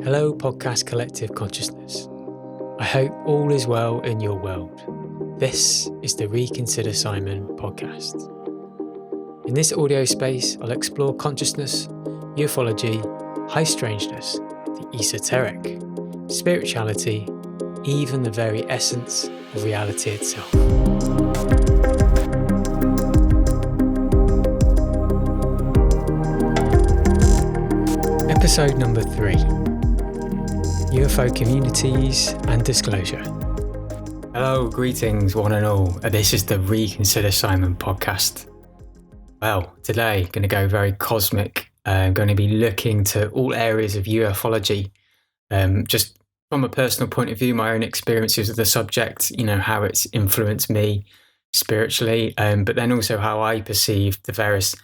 Hello, Podcast Collective Consciousness. I hope all is well in your world. This is the Reconsider Simon podcast. In this audio space, I'll explore consciousness, ufology, high strangeness, the esoteric, spirituality, even the very essence of reality itself. Episode number 3. UFO communities and disclosure. Hello, greetings one and all. This is the Reconsider Simon podcast. Well, today going to go very cosmic. I'm going to be looking to all areas of ufology. Just from a personal point of view, my own experiences of the subject, how it's influenced me spiritually, but then also how I perceive the various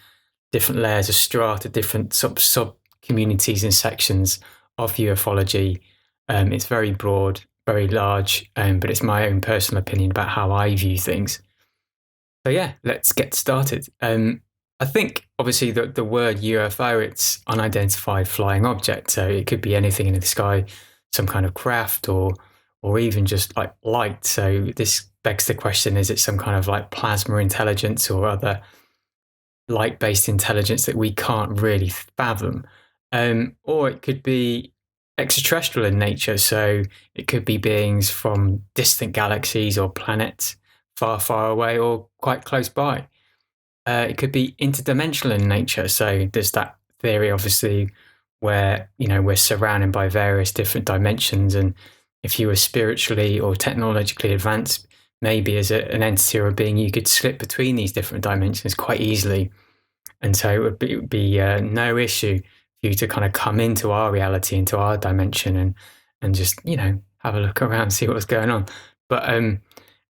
different layers of strata, different sub communities and sections of ufology. It's very broad, very large, but it's my own personal opinion about how I view things. So yeah, let's get started. I think obviously the word UFO, it's unidentified flying object. So it could be anything in the sky, some kind of craft or even just like light. So this begs the question, is it some kind of like plasma intelligence or other light-based intelligence that we can't really fathom? Or it could be extraterrestrial in nature, so it could be beings from distant galaxies or planets far, far away or quite close by. It could be interdimensional in nature, so there's that theory, obviously, where we're surrounded by various different dimensions, and if you were spiritually or technologically advanced, maybe as an entity or a being, you could slip between these different dimensions quite easily, and so it would be no issue you to kind of come into our reality, into our dimension, and just have a look around, see what's going on. But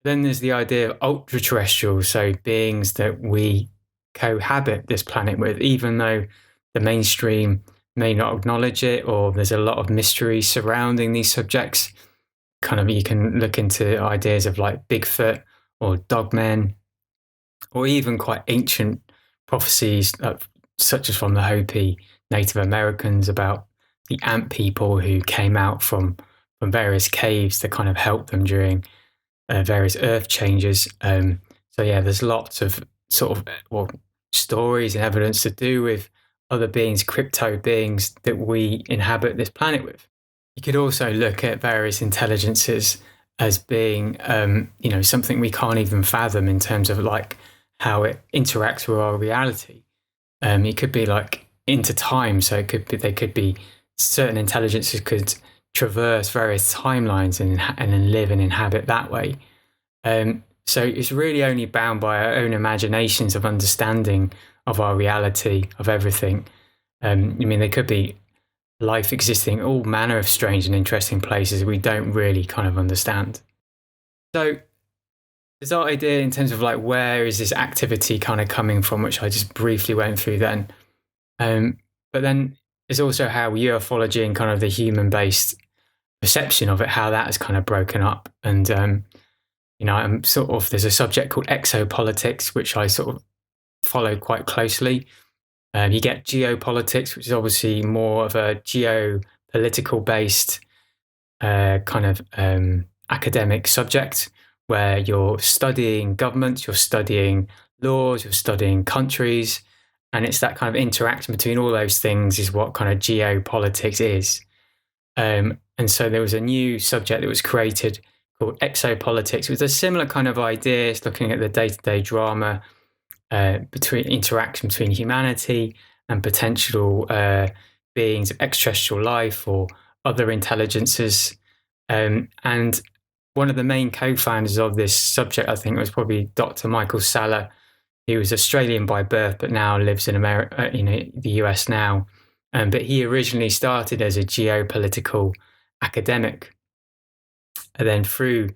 then there's the idea of ultra terrestrial, so beings that we cohabit this planet with, even though the mainstream may not acknowledge it, or there's a lot of mystery surrounding these subjects. Kind of, you can look into ideas of like Bigfoot or dogmen, or even quite ancient prophecies, such as from the Hopi Native Americans about the ant people who came out from various caves to kind of help them during various earth changes. So yeah, there's lots of sort of stories and evidence to do with other beings, crypto beings that we inhabit this planet with. You could also look at various intelligences as being, something we can't even fathom in terms of like how it interacts with our reality. It could be like intertime, so they could be certain intelligences could traverse various timelines and then live and inhabit that way. So it's really only bound by our own imaginations of understanding of our reality, of everything. There could be life existing all manner of strange and interesting places we don't really kind of understand. So there's that idea in terms of like, where is this activity kind of coming from, which I just briefly went through then. But then there's also how ufology and kind of the human-based perception of it, how that is kind of broken up. And, I'm there's a subject called exopolitics, which I sort of follow quite closely. You get geopolitics, which is obviously more of a geopolitical-based kind of academic subject, where you're studying governments, you're studying laws, you're studying countries, and it's that kind of interaction between all those things is what kind of geopolitics is. And so there was a new subject that was created called exopolitics, with a similar kind of ideas, looking at the day-to-day drama between interaction between humanity and potential beings of extraterrestrial life or other intelligences. And one of the main co-founders of this subject, I think, was probably Dr. Michael Salla. He was Australian by birth, but now lives in America, the US now. But he originally started as a geopolitical academic. And then through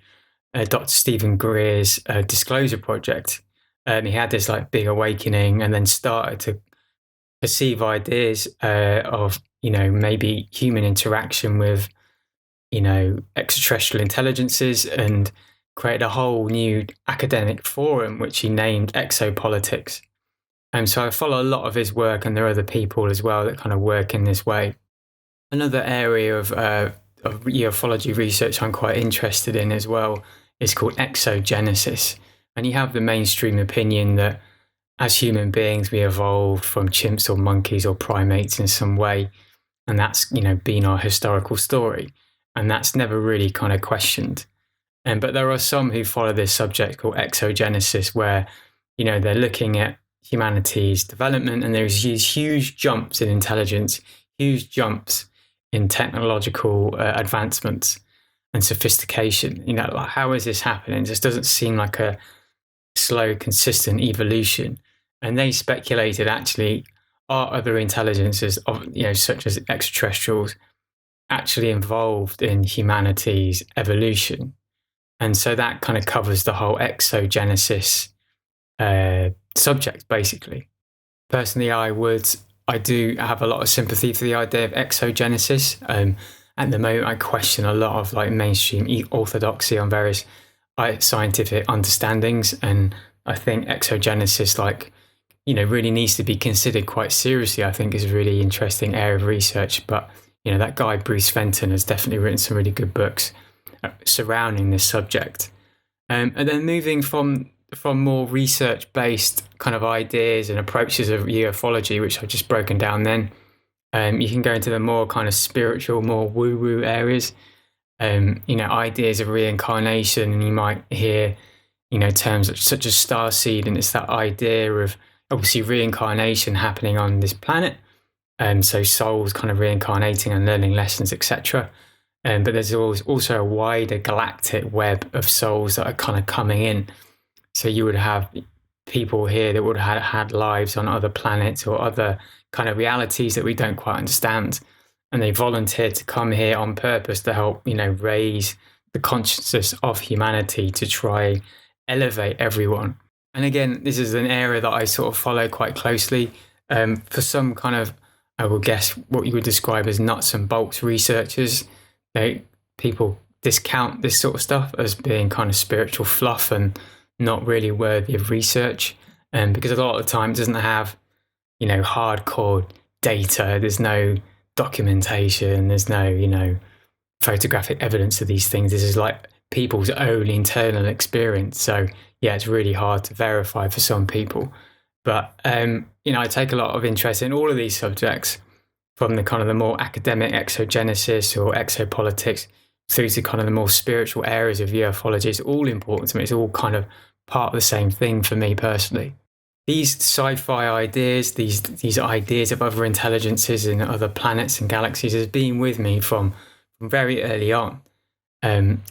Dr. Stephen Greer's Disclosure Project, he had this like big awakening, and then started to perceive ideas of, maybe human interaction with, extraterrestrial intelligences, and created a whole new academic forum, which he named Exopolitics. And so I follow a lot of his work, and there are other people as well that kind of work in this way. Another area of ufology research I'm quite interested in as well is called exogenesis. And you have the mainstream opinion that as human beings, we evolved from chimps or monkeys or primates in some way. And that's, been our historical story. And that's never really kind of questioned. But there are some who follow this subject called exogenesis, where, they're looking at humanity's development and there's these huge jumps in intelligence, huge jumps in technological advancements and sophistication. Like, how is this happening? It just doesn't seem like a slow, consistent evolution. And they speculated actually, are other intelligences of, such as extraterrestrials, actually involved in humanity's evolution? And so that kind of covers the whole exogenesis subject, basically. Personally, I do have a lot of sympathy for the idea of exogenesis. At the moment, I question a lot of like mainstream orthodoxy on various scientific understandings, and I think exogenesis, really needs to be considered quite seriously. I think is a really interesting area of research. But that guy Bruce Fenton has definitely written some really good books surrounding this subject. And then moving from more research-based kind of ideas and approaches of ufology, which I've just broken down then, you can go into the more kind of spiritual, more woo-woo areas. Ideas of reincarnation, and you might hear, terms such as starseed, and it's that idea of obviously reincarnation happening on this planet. So souls kind of reincarnating and learning lessons, etc. But there's also a wider galactic web of souls that are kind of coming in. So you would have people here that would have had lives on other planets or other kind of realities that we don't quite understand. And they volunteered to come here on purpose to help, raise the consciousness of humanity to try elevate everyone. And again, this is an area that I sort of follow quite closely. For some kind of, I will guess, what you would describe as nuts and bolts researchers, people discount this sort of stuff as being kind of spiritual fluff and not really worthy of research. Because a lot of the time it doesn't have, hardcore data. There's no documentation. There's no, photographic evidence of these things. This is like people's own internal experience. So yeah, it's really hard to verify for some people. But, I take a lot of interest in all of these subjects, from the kind of the more academic exogenesis or exopolitics through to kind of the more spiritual areas of ufology. It's all important to me. It's all kind of part of the same thing for me personally. These sci-fi ideas, these ideas of other intelligences and other planets and galaxies has been with me from very early on.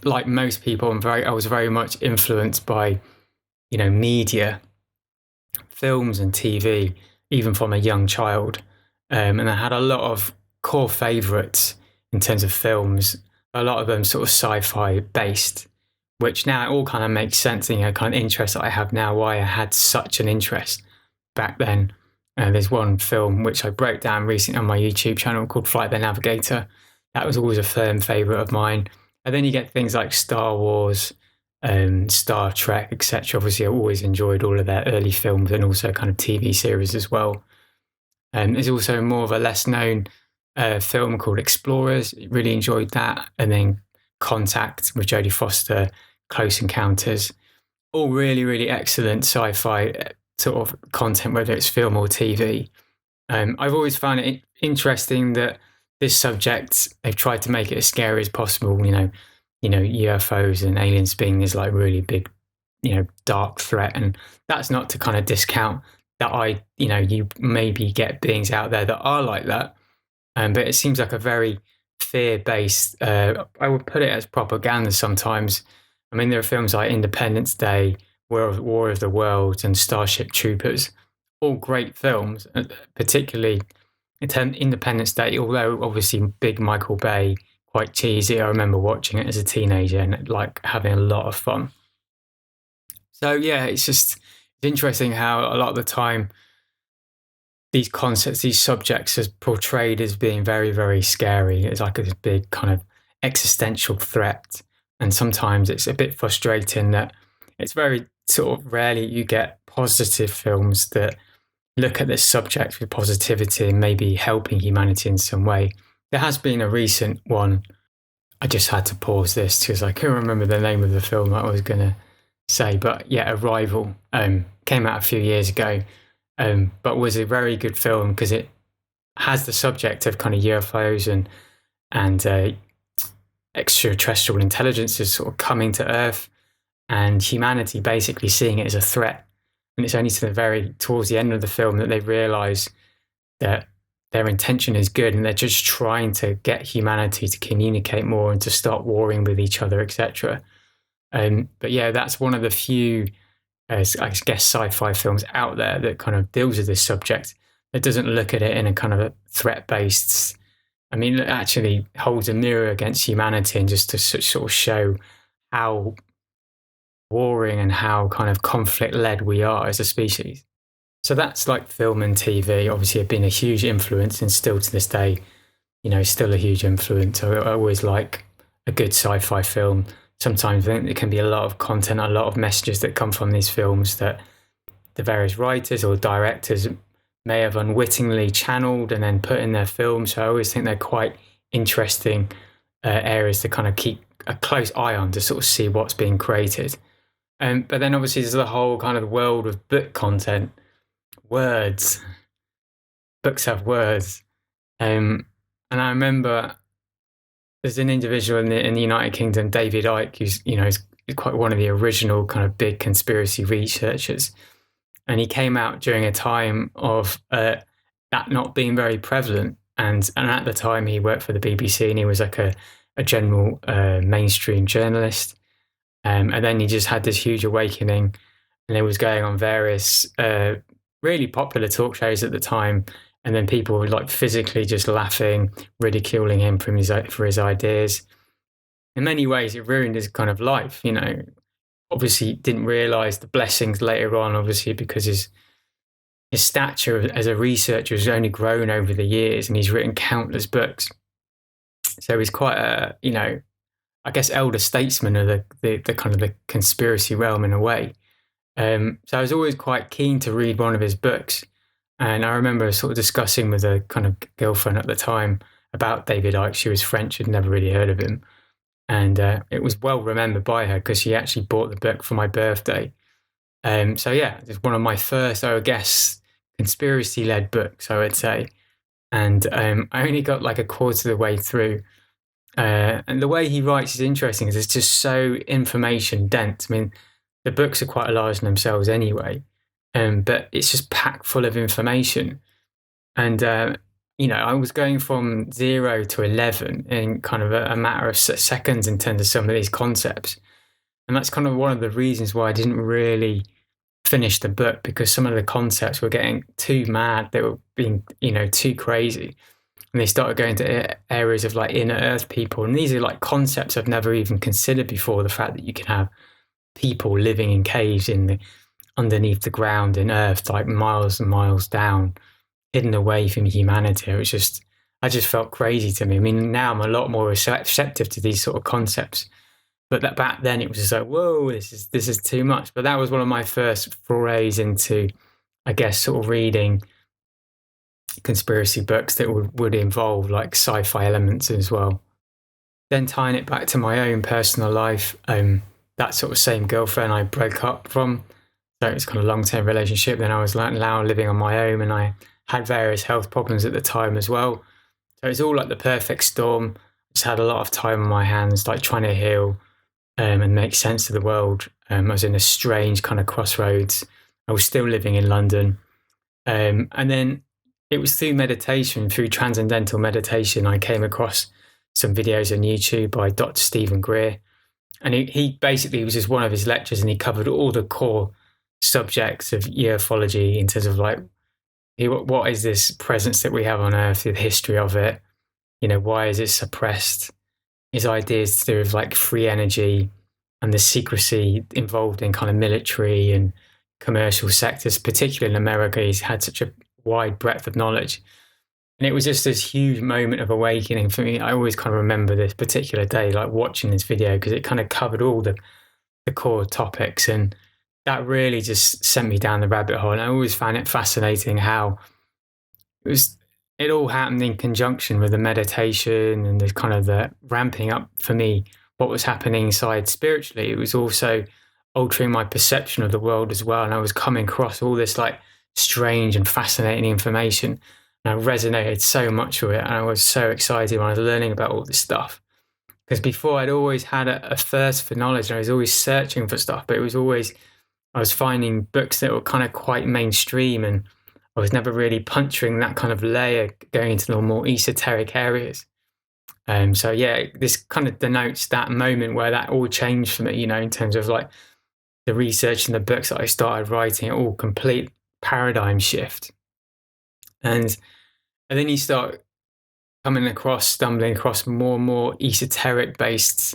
Like most people, I was very much influenced by, media, films and TV, even from a young child. And I had a lot of core favourites in terms of films, a lot of them sort of sci-fi based, which now it all kind of makes sense, kind of interest that I have now, why I had such an interest back then. There's one film which I broke down recently on my YouTube channel called Flight the Navigator. That was always a firm favourite of mine. And then you get things like Star Wars, Star Trek, etc. Obviously, I always enjoyed all of their early films and also kind of TV series as well. There's also more of a less known film called Explorers. Really enjoyed that. And then Contact with Jodie Foster, Close Encounters. All really, really excellent sci-fi sort of content, whether it's film or TV. I've always found it interesting that this subject, they've tried to make it as scary as possible. UFOs and aliens being this like really big, dark threat. And that's not to kind of discount that you maybe get beings out there that are like that. But it seems like a very fear-based, I would put it as propaganda sometimes. I mean, there are films like Independence Day, War of the Worlds, and Starship Troopers, all great films, particularly Independence Day, although obviously big Michael Bay, quite cheesy. I remember watching it as a teenager and like having a lot of fun. So yeah, it's interesting how a lot of the time these concepts, these subjects are portrayed as being very, very scary. It's like a big kind of existential threat. And sometimes it's a bit frustrating that it's very sort of rarely you get positive films that look at this subject with positivity and maybe helping humanity in some way. There has been a recent one. I just had to pause this because I couldn't remember the name of the film that I was going to say. But yeah, Arrival came out a few years ago, but was a very good film because it has the subject of kind of UFOs and extraterrestrial intelligences sort of coming to Earth and humanity basically seeing it as a threat. And it's only towards the end of the film that they realise that their intention is good and they're just trying to get humanity to communicate more and to start warring with each other, etc. But yeah, that's one of the few, I guess, sci-fi films out there that kind of deals with this subject. That doesn't look at it in a kind of a threat-based. I mean, it actually holds a mirror against humanity and just to sort of show how warring and how kind of conflict-led we are as a species. So that's like film and TV. Obviously, have been a huge influence, and still to this day, still a huge influence. I always like a good sci-fi film. Sometimes I think there can be a lot of content, a lot of messages that come from these films that the various writers or directors may have unwittingly channeled and then put in their films. So I always think they're quite interesting areas to kind of keep a close eye on to sort of see what's being created. But then obviously there's the whole kind of world of book content, words. Books have words. And I remember there's an individual in the United Kingdom, David Icke, who's, is quite one of the original kind of big conspiracy researchers. And he came out during a time of that not being very prevalent. And at the time he worked for the BBC and he was like a general mainstream journalist. And then he just had this huge awakening and he was going on various really popular talk shows at the time. And then people were like physically just laughing, ridiculing him for his ideas. In many ways, it ruined his kind of life, Obviously, didn't realise the blessings later on, obviously, because his stature as a researcher has only grown over the years and he's written countless books. So he's quite a, I guess, elder statesman of the kind of the conspiracy realm in a way. So I was always quite keen to read one of his books. And I remember sort of discussing with a kind of girlfriend at the time about David Icke. She was French, had never really heard of him. And it was well remembered by her because she actually bought the book for my birthday. So yeah, it's one of my first, I guess, conspiracy-led books, I would say. And I only got like a quarter of the way through. And the way he writes is interesting because it's just so information dense. I mean, the books are quite large in themselves anyway. But it's just packed full of information. And, I was going from 0 to 11 in kind of a matter of seconds in terms of some of these concepts. And that's kind of one of the reasons why I didn't really finish the book, because some of the concepts were getting too mad. They were being, too crazy. And they started going to areas of like inner earth people. And these are like concepts I've never even considered before. The fact that you can have people living in caves underneath the ground in earth, like miles and miles down, hidden away from humanity. I just felt crazy to me. I mean, now I'm a lot more receptive to these sort of concepts, but that back then it was just like, whoa, this is too much. But that was one of my first forays into, I guess, sort of reading conspiracy books that would involve like sci-fi elements as well. Then tying it back to my own personal life, that sort of same girlfriend I broke up from. So it's kind of a long-term relationship. Then I was now living on my own and I had various health problems at the time as well. So it's all like the perfect storm. Just had a lot of time on my hands, like trying to heal and make sense of the world. I was in a strange kind of crossroads. I was still living in London. And then it was through meditation, through transcendental meditation, I came across some videos on YouTube by Dr. Stephen Greer. And he basically, it was just one of his lectures and he covered all the core subjects of ufology in terms of like, what is this presence that we have on Earth, the history of it, why is it suppressed, his ideas to do with like free energy and the secrecy involved in kind of military and commercial sectors, particularly in America. He's had such a wide breadth of knowledge. And it was just this huge moment of awakening for me. I always kind of remember this particular day, like watching this video, because it kind of covered all the core topics. And that really just sent me down the rabbit hole. And I always found it fascinating how it was it all happened in conjunction with the meditation and the kind of the ramping up for me what was happening inside spiritually. It was also altering my perception of the world as well. And I was coming across all this like strange and fascinating information. And I resonated so much with it. And I was so excited when I was learning about all this stuff. Because before I'd always had a thirst for knowledge and I was always searching for stuff, but it was always, I was finding books that were kind of quite mainstream and I was never really puncturing that kind of layer, going into the more esoteric areas. So yeah, this kind of denotes that moment where that all changed for me, in terms of like the research and the books that I started writing, all complete paradigm shift. And then you start stumbling across more and more esoteric based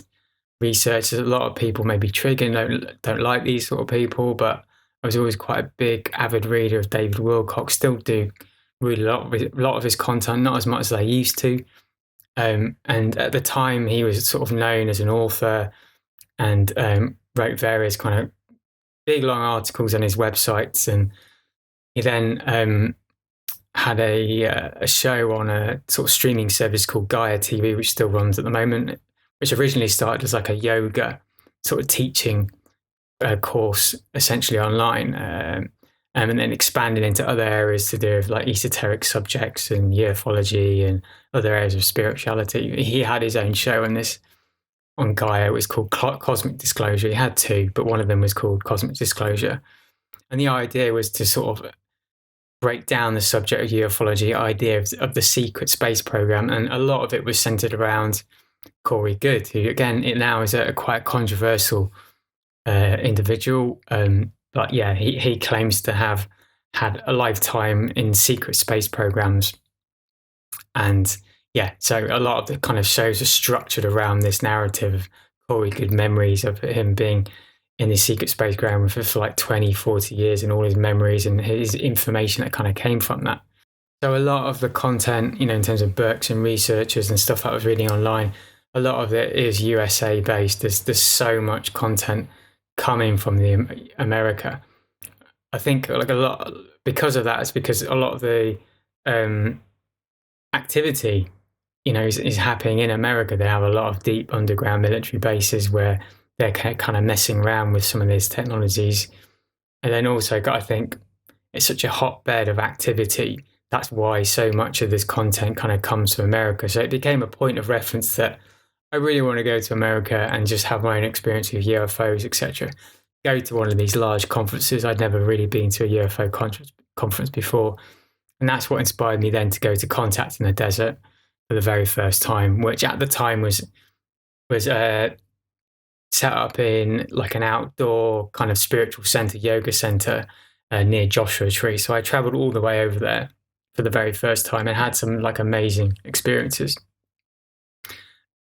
research. A lot of people may be triggered, don't like these sort of people, but I was always quite a big avid reader of David Wilcock, still do read a lot of his content, not as much as I used to. And at the time he was sort of known as an author and wrote various kind of big long articles on his websites. And he then had a show on a sort of streaming service called Gaia TV, which still runs at the moment, which originally started as like a yoga sort of teaching course essentially online, and then expanded into other areas to do with like esoteric subjects and ufology and other areas of spirituality. He had his own show on Gaia. It was called Cosmic Disclosure. He had two, but one of them was called Cosmic Disclosure. And the idea was to sort of break down the subject of ufology, idea of the secret space program. And a lot of it was centered around Corey Goode, who again, it now is a quite controversial individual. But yeah, he claims to have had a lifetime in secret space programs. And yeah, so a lot of the kind of shows are structured around this narrative of Corey Goode memories of him being in his secret space program for like 20, 40 years and all his memories and his information that kind of came from that. So a lot of the content, in terms of books and researchers and stuff that I was reading online, a lot of it is USA based. There's so much content coming from the America. I think like a lot because of that. It's because a lot of the activity, is happening in America. They have a lot of deep underground military bases where they're kind of messing around with some of these technologies. And then also, I think it's such a hotbed of activity. That's why so much of this content kind of comes from America. So it became a point of reference that I really want to go to America and just have my own experience with UFOs, etc. Go to one of these large conferences. I'd never really been to a UFO conference before. And that's what inspired me then to go to Contact in the Desert for the very first time, which at the time was set up in like an outdoor kind of spiritual center, yoga center near Joshua Tree. So I traveled all the way over there for the very first time and had some like amazing experiences.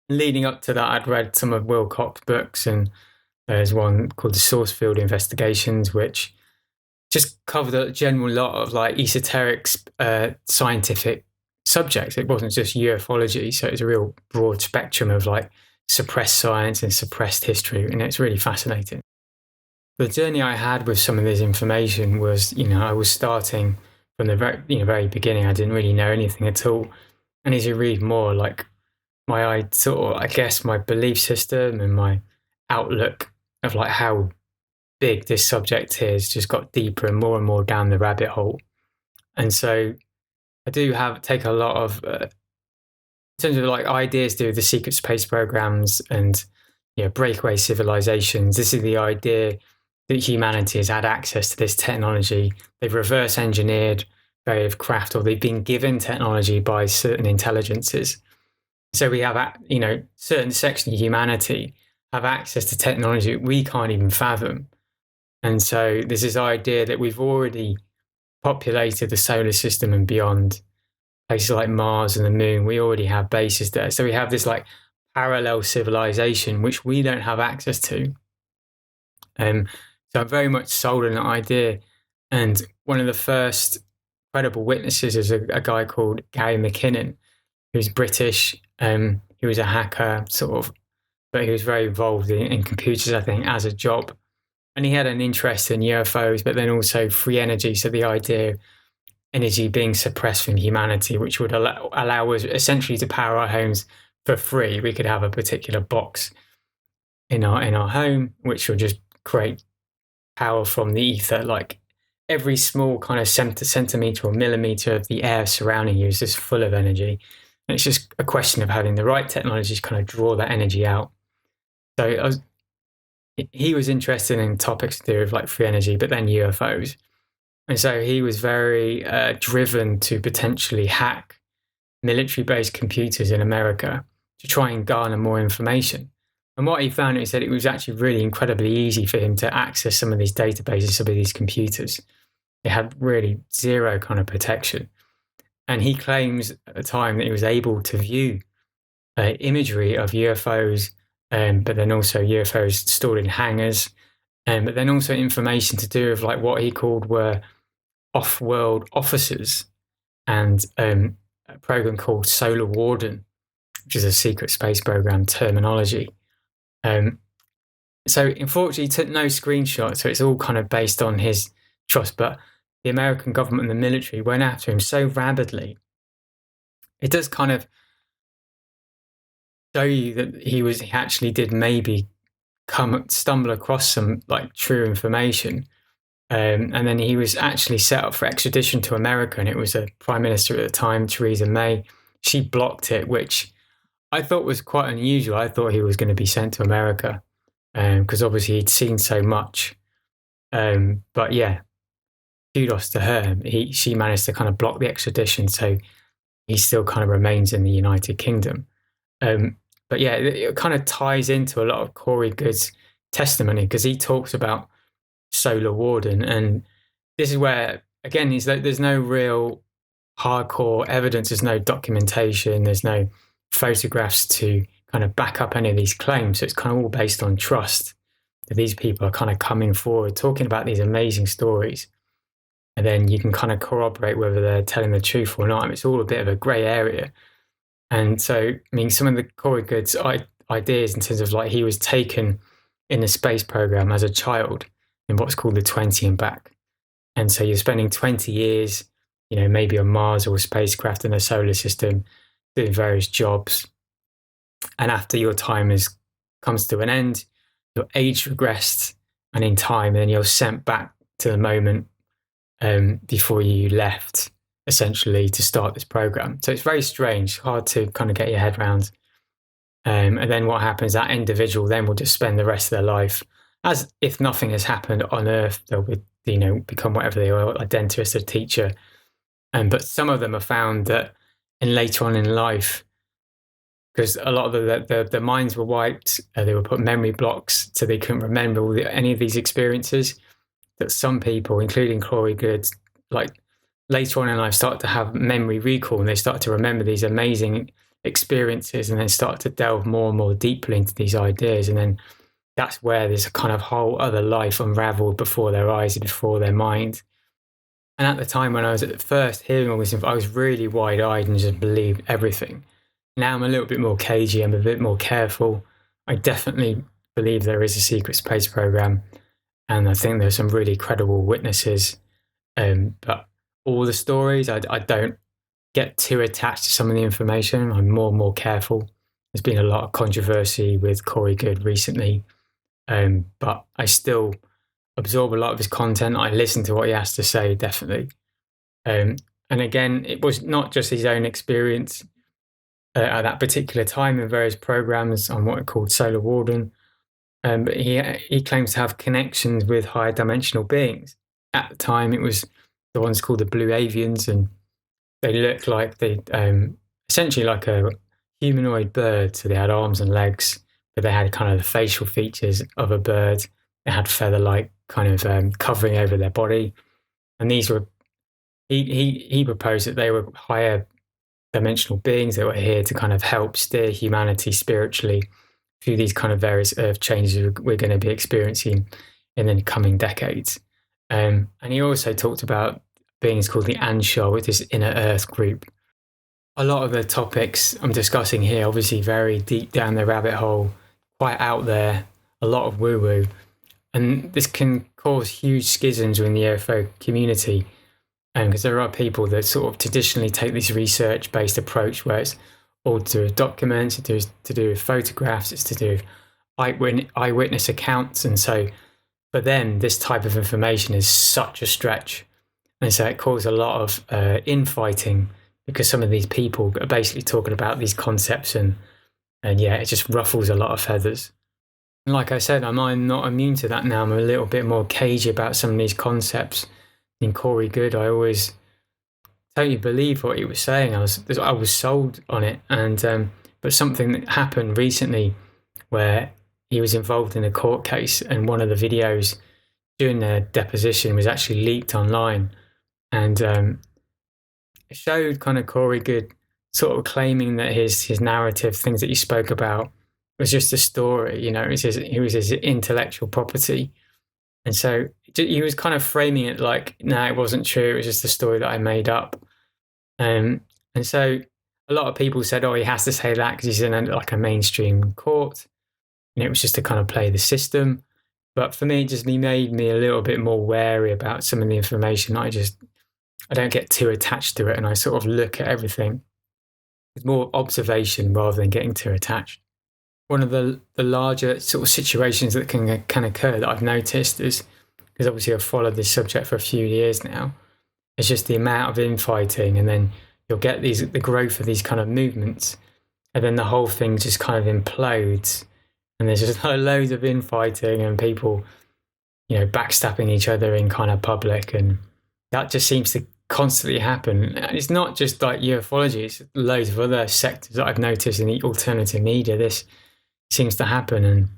Leading up to that, I'd read some of Wilcock's books, and there's one called The Source Field Investigations, which just covered a general lot of like esoteric scientific subjects. It wasn't just ufology, so it's a real broad spectrum of like suppressed science and suppressed history, and it's really fascinating. The journey I had with some of this information was, I was starting from the very beginning. I didn't really know anything at all, and as you read more, like my belief system and my outlook of like how big this subject is just got deeper and more down the rabbit hole. And so I do take a lot of in terms of like ideas to do with the secret space programs and breakaway civilizations. This is the idea that humanity has had access to this technology. They've reverse engineered various craft, or they've been given technology by certain intelligences. So we have certain sections of humanity have access to technology we can't even fathom. And so there's this idea that we've already populated the solar system and beyond. Places like Mars and the Moon, we already have bases there. So we have this like parallel civilization which we don't have access to. So I'm very much sold on that idea. And one of the first credible witnesses is a guy called Gary McKinnon, who's British. He was a hacker, but he was very involved in computers, I think, as a job. And he had an interest in UFOs, but then also free energy. So the idea energy being suppressed from humanity, which would allow us essentially to power our homes for free. We could have a particular box in our home, which will just create power from the ether. Like every small kind of centimeter or millimeter of the air surrounding you is just full of energy. And it's just a question of having the right technology to kind of draw that energy out. So he was interested in topics to do with like free energy, but then UFOs. And so he was very driven to potentially hack military-based computers in America to try and garner more information. And what he found is that it was actually really incredibly easy for him to access some of these databases, some of these computers. They had really zero kind of protection. And he claims at the time that he was able to view imagery of UFOs, but then also UFOs stored in hangars, but then also information to do with like what he called were off-world officers and a program called Solar Warden, which is a secret space program terminology. So unfortunately, he took no screenshots, so it's all kind of based on his trust. But the American government and the military went after him so rapidly. It does kind of show you that he actually did maybe stumble across some like true information. And then he was actually set up for extradition to America, and it was a prime minister at the time, Theresa May. She blocked it, which I thought was quite unusual. I thought he was going to be sent to America because obviously he'd seen so much. But yeah, kudos to her. She managed to kind of block the extradition, so he still kind of remains in the United Kingdom. But yeah, it kind of ties into a lot of Corey Goode's testimony because he talks about Solar Warden, and this is where again there's no real hardcore evidence, there's no documentation, there's no photographs to kind of back up any of these claims. So it's kind of all based on trust that these people are kind of coming forward talking about these amazing stories, and then you can kind of corroborate whether they're telling the truth or not. It's all a bit of a grey area. And so I mean, some of the Corey Goode's ideas in terms of like he was taken in the space program as a child in what's called the 20 and back. And so you're spending 20 years, maybe on Mars or a spacecraft in the solar system, doing various jobs. And after your time comes to an end, your age regressed, and in time, then you're sent back to the moment before you left, essentially, to start this program. So it's very strange, hard to kind of get your head around. And then what happens, that individual then will just spend the rest of their life as if nothing has happened on Earth. They'll become whatever they are, a dentist, a teacher. But some of them have found that later on in life, because a lot of the minds were wiped, they were put memory blocks, so they couldn't remember any of these experiences. That some people, including Corey Goode, like later on in life, start to have memory recall, and they start to remember these amazing experiences, and then start to delve more and more deeply into these ideas, and then that's where there's a kind of whole other life unraveled before their eyes and before their mind. And at the time when I was at first hearing all this, I was really wide-eyed and just believed everything. Now I'm a little bit more cagey, I'm a bit more careful. I definitely believe there is a secret space program, and I think there's some really credible witnesses. But all the stories, I don't get too attached to some of the information. I'm more and more careful. There's been a lot of controversy with Corey Goode recently. But I still absorb a lot of his content. I listen to what he has to say, definitely. And again, it was not just his own experience at that particular time in various programs on what are called Solar Warden. But he claims to have connections with higher dimensional beings. At the time, it was the ones called the Blue Avians, and they looked like essentially like a humanoid bird. So they had arms and legs, but they had kind of the facial features of a bird. They had feather-like kind of covering over their body. And these were, he proposed that they were higher dimensional beings that were here to kind of help steer humanity spiritually through these kind of various earth changes we're going to be experiencing in the coming decades. And he also talked about beings called the Anshar, with this inner earth group. A lot of the topics I'm discussing here, obviously very deep down the rabbit hole, quite out there, a lot of woo-woo. And this can cause huge schisms within the UFO community. Because there are people that sort of traditionally take this research-based approach where it's all to do with documents, it's to do with photographs, it's to do with eyewitness accounts. And so for them, this type of information is such a stretch. And so it caused a lot of infighting because some of these people are basically talking about these concepts and yeah, it just ruffles a lot of feathers. And like I said, I'm not immune to that now. I'm a little bit more cagey about some of these concepts. In Corey Good, I always totally believe what he was saying. I was sold on it. And but something that happened recently where he was involved in a court case, and one of the videos during their deposition was actually leaked online, and it showed kind of Corey Good sort of claiming that his narrative, things that he spoke about, was just a story. It was his intellectual property. And so he was kind of framing it like, no, it wasn't true. It was just a story that I made up. And so a lot of people said, oh, he has to say that because he's in a mainstream court. And it was just to kind of play the system. But for me, it just made me a little bit more wary about some of the information. I don't get too attached to it. And I sort of look at everything with more observation rather than getting too attached. One of the larger sort of situations that can occur that I've noticed is, because obviously I've followed this subject for a few years now, it's just the amount of infighting, and then you'll get the growth of these kind of movements, and then the whole thing just kind of implodes, and there's just loads of infighting and people, backstabbing each other in kind of public, and that just seems to constantly happen. And it's not just like ufology; it's loads of other sectors that I've noticed in the alternative media. This seems to happen, and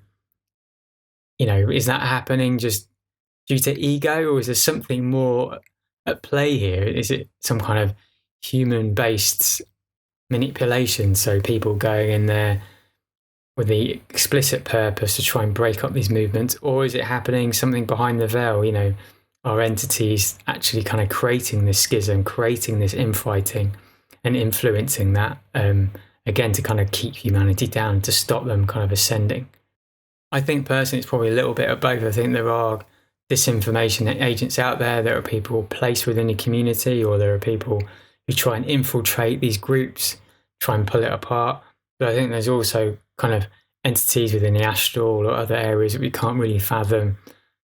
is that happening just due to ego, or is there something more at play here? Is it some kind of human-based manipulation? So people going in there with the explicit purpose to try and break up these movements, or is it happening something behind the veil? Are entities actually kind of creating this schism, creating this infighting, and influencing that? Again, to kind of keep humanity down, to stop them kind of ascending. I think personally it's probably a little bit of both. I think there are disinformation agents out there. There are people placed within the community, or there are people who try and infiltrate these groups, try and pull it apart. But I think there's also kind of entities within the astral or other areas that we can't really fathom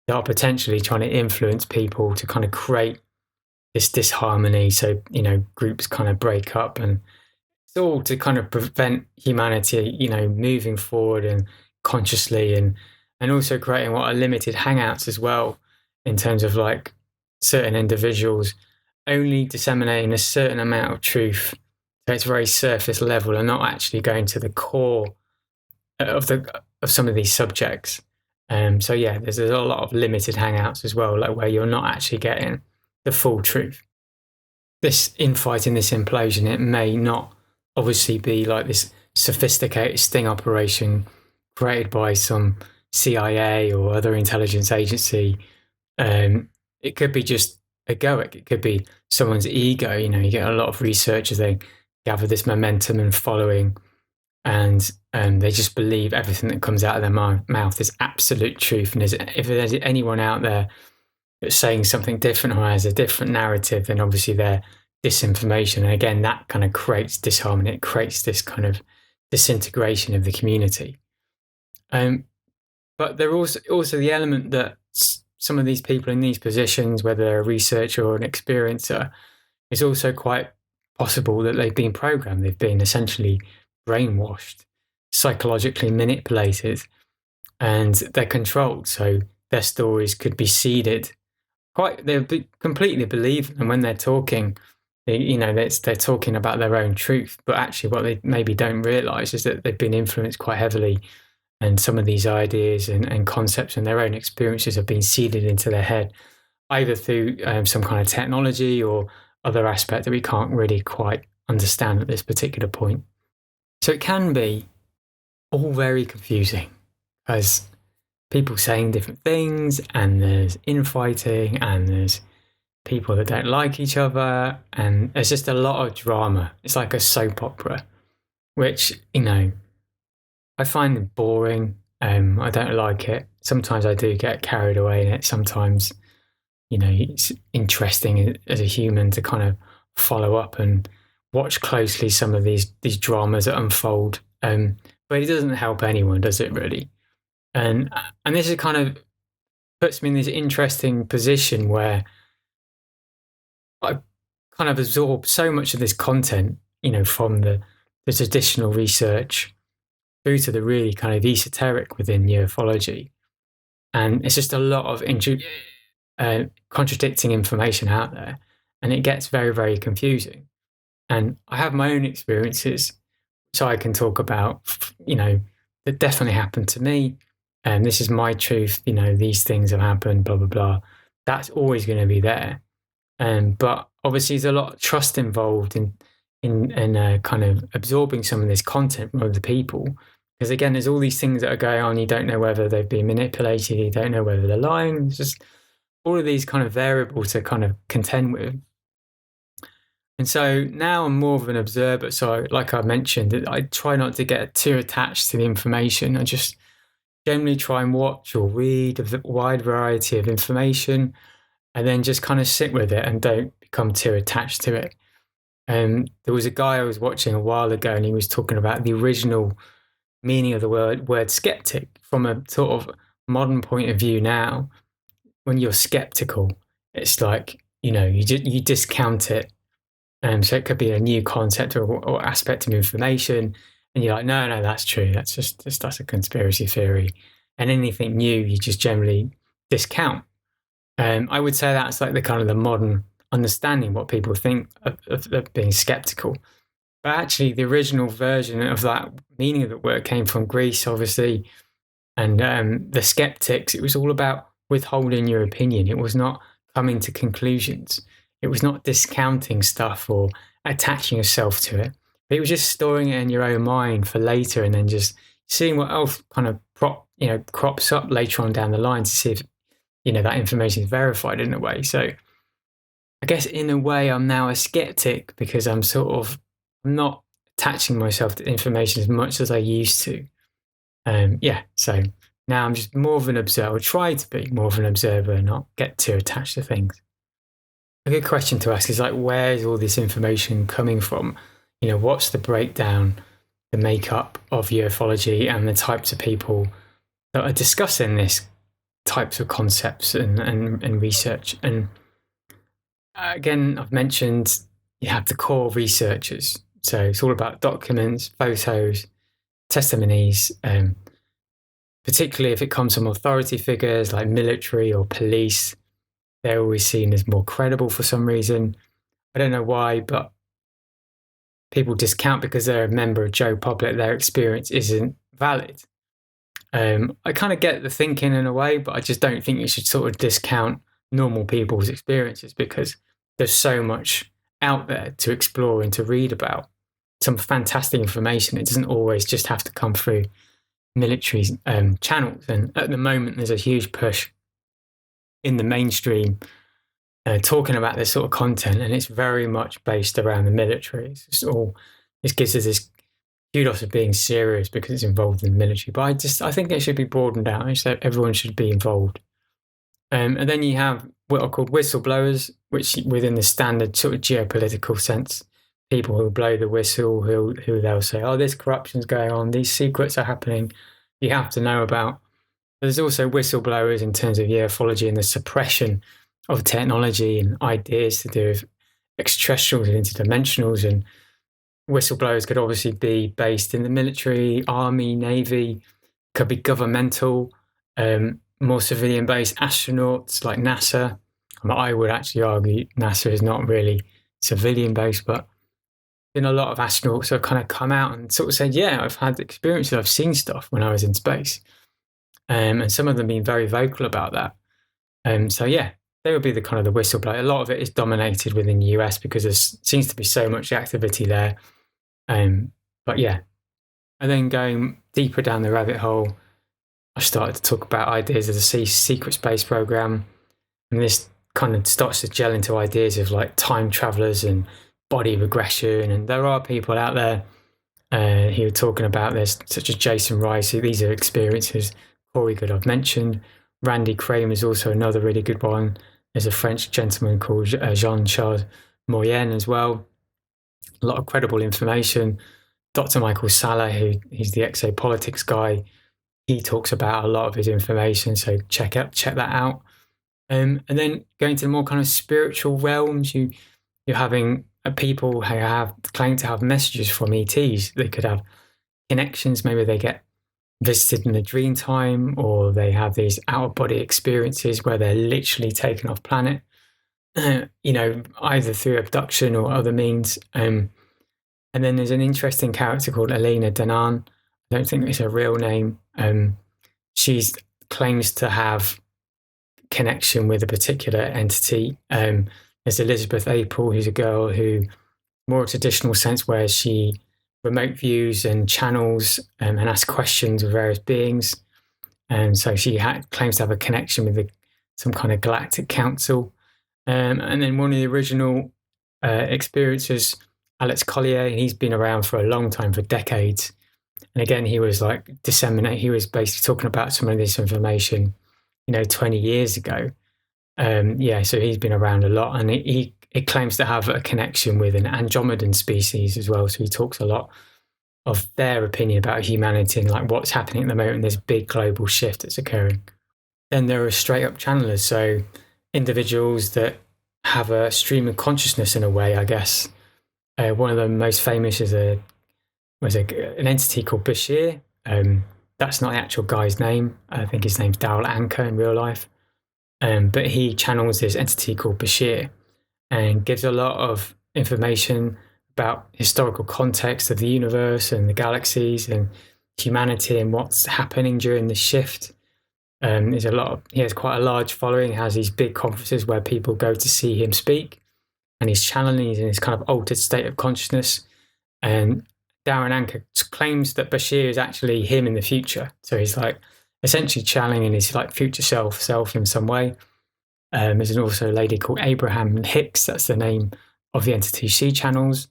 that are potentially trying to influence people to kind of create this disharmony. So, groups kind of break up, and it's all to kind of prevent humanity, moving forward and consciously, and also creating what are limited hangouts as well, in terms of like certain individuals only disseminating a certain amount of truth. So it's very surface level and not actually going to the core of some of these subjects. So yeah, there's a lot of limited hangouts as well, like where you're not actually getting the full truth. This infighting, this implosion, it may not obviously be like this sophisticated sting operation created by some CIA or other intelligence agency. It could be just egoic. It could be someone's ego. You get a lot of researchers, they gather this momentum and following, and they just believe everything that comes out of their mouth is absolute truth. And if there's anyone out there that's saying something different or has a different narrative, then obviously they're disinformation. And again, that kind of creates disharmony. It creates this kind of disintegration of the community. But there also the element that some of these people in these positions, whether they're a researcher or an experiencer, it's also quite possible that they've been programmed. They've been essentially brainwashed, psychologically manipulated, and they're controlled. So their stories could be seeded. They'll completely believe them when they're talking. They're talking about their own truth, but actually what they maybe don't realise is that they've been influenced quite heavily, and some of these ideas and concepts and their own experiences have been seeded into their head, either through some kind of technology or other aspect that we can't really quite understand at this particular point. So it can be all very confusing, as people saying different things, and there's infighting, and there's people that don't like each other, and there's just a lot of drama. It's like a soap opera, which, I find boring. I don't like it. Sometimes I do get carried away in it. Sometimes it's interesting as a human to kind of follow up and watch closely some of these dramas that unfold. But it doesn't help anyone, does it really? And this is kind of puts me in this interesting position where I kind of absorb so much of this content, from the traditional research through to the really kind of esoteric within ufology. And it's just a lot of contradicting information out there, and it gets very, very confusing. And I have my own experiences, which I can talk about, that definitely happened to me. And this is my truth, these things have happened, blah, blah, blah. That's always going to be there. But obviously there's a lot of trust involved in kind of absorbing some of this content from other people. Because again, there's all these things that are going on. You don't know whether they've been manipulated. You don't know whether they're lying. It's just all of these kind of variables to kind of contend with. And so now I'm more of an observer. So like I mentioned, I try not to get too attached to the information. I just generally try and watch or read a wide variety of information, and then just kind of sit with it and don't become too attached to it. There was a guy I was watching a while ago, and he was talking about the original meaning of the word skeptic from a sort of modern point of view. Now, when you're skeptical, it's like, you discount it. So it could be a new concept or aspect of information, and you're like, no, that's true. That's a conspiracy theory. And anything new, you just generally discount. I would say that's like the modern understanding what people think of being skeptical. But actually, the original version of that meaning of the word came from Greece, obviously. And the skeptics, it was all about withholding your opinion. It was not coming to conclusions. It was not discounting stuff or attaching yourself to it. It was just storing it in your own mind for later, and then just seeing what else kind of crops up later on down the line to see if that information is verified in a way. So I guess in a way I'm now a skeptic because I'm not attaching myself to information as much as I used to. So now I'm just more of an observer, try to be more of an observer and not get too attached to things. A good question to ask is where is all this information coming from? What's the breakdown, the makeup of ufology and the types of people that are discussing this types of concepts and research? And again, I've mentioned you have the core researchers. So it's all about documents, photos, testimonies, particularly if it comes from authority figures like military or police. They're always seen as more credible for some reason. I don't know why, but people discount because they're a member of Joe Public, their experience isn't valid. I kind of get the thinking in a way, but I just don't think you should sort of discount normal people's experiences because there's so much out there to explore and to read about. Some fantastic information. It doesn't always just have to come through military channels. And at the moment, there's a huge push in the mainstream talking about this sort of content, and it's very much based around the military. It gives us this kudos of being serious because it's involved in the military. But I think it should be broadened out. So everyone should be involved. And then you have what are called whistleblowers, which within the standard sort of geopolitical sense, people who blow the whistle, who they'll say, oh, this corruption's going on, these secrets are happening, you have to know about. There's also whistleblowers in terms of ufology and the suppression of technology and ideas to do with extraterrestrials and interdimensionals. And whistleblowers could obviously be based in the military, army, navy, could be governmental, more civilian-based astronauts like NASA. I would actually argue NASA is not really civilian-based, but been a lot of astronauts who have kind of come out and sort of said, yeah, I've had experiences, I've seen stuff when I was in space. And some of them being very vocal about that. So yeah, they would be the kind of the whistleblower. A lot of it is dominated within the US because there seems to be so much activity there. But yeah, and then going deeper down the rabbit hole, I started to talk about ideas of the secret space program. And this kind of starts to gel into ideas of time travelers and body regression. And there are people out there who are talking about this, such as Jason Rice. These are experiences. Corey Good I've mentioned. Randy Kramer is also another really good one. There's a French gentleman called Jean-Charles Moyen as well. A lot of credible information. Dr. Michael Salla, he's the exopolitics guy, he talks about a lot of his information, so check that out. And then going to the more kind of spiritual realms, you're having people who have claim to have messages from ETs. They could have connections. Maybe they get visited in a dream time, or they have these out of body experiences where they're literally taken off planet. Either through abduction or other means. And then there's an interesting character called Elena Danan. I don't think it's her real name. She claims to have connection with a particular entity. There's Elizabeth April, who's a girl who, more traditional sense, where she remote views and channels and asks questions of various beings. And so she claims to have a connection with some kind of galactic council. And then one of the original experiencers, Alex Collier, he's been around for a long time, for decades. And again, he was he was basically talking about some of this information, 20 years ago. So he's been around a lot, and it claims to have a connection with an Andromedan species as well. So he talks a lot of their opinion about humanity and like what's happening at the moment, this big global shift that's occurring. Then there are straight up channelers, so individuals that have a stream of consciousness in a way, I guess. One of the most famous is an entity called Bashir. That's not the actual guy's name. I think his name's Daryl Anker in real life. But he channels this entity called Bashir and gives a lot of information about historical context of the universe and the galaxies and humanity and what's happening during the shift. He has quite a large following, has these big conferences where people go to see him speak, and he's channeling, he's in this kind of altered state of consciousness. And Darren Anker claims that Bashir is actually him in the future. So he's like essentially channeling his like future self in some way. There's also a lady called Abraham Hicks. That's the name of the entity she channels.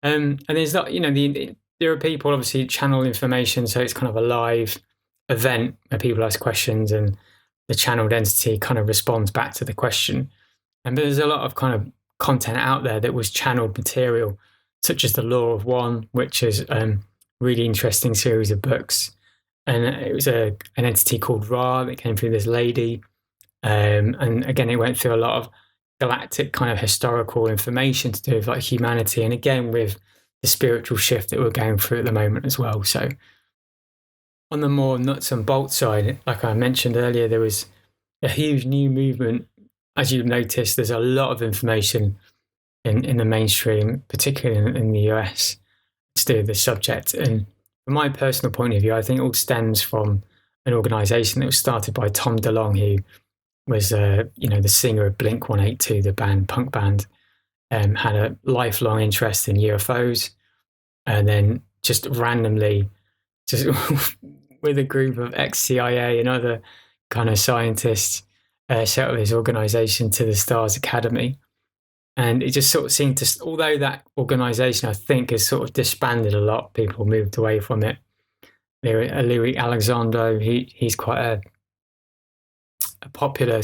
And there's that, there are people obviously channel information. So it's kind of a live event where people ask questions and the channeled entity kind of responds back to the question. And there's a lot of kind of content out there that was channeled material, such as The Law of One, which is a really interesting series of books. And it was an entity called Ra that came through this lady. And again, it went through a lot of galactic kind of historical information to do with like humanity. And again, with the spiritual shift that we're going through at the moment as well. So on the more nuts and bolts side, like I mentioned earlier, there was a huge new movement. As you've noticed, there's a lot of information in the mainstream, particularly in the US, to do with the subject. And from my personal point of view, I think it all stems from an organization that was started by Tom DeLonge, who was, the singer of Blink-182, the punk band, had a lifelong interest in UFOs, and then just randomly, just with a group of ex-CIA and other kind of scientists, set up this organization to the Stars Academy. And it just sort of seemed to, although that organization, I think, has sort of disbanded a lot, people moved away from it. Louis Alexandro, he's quite a popular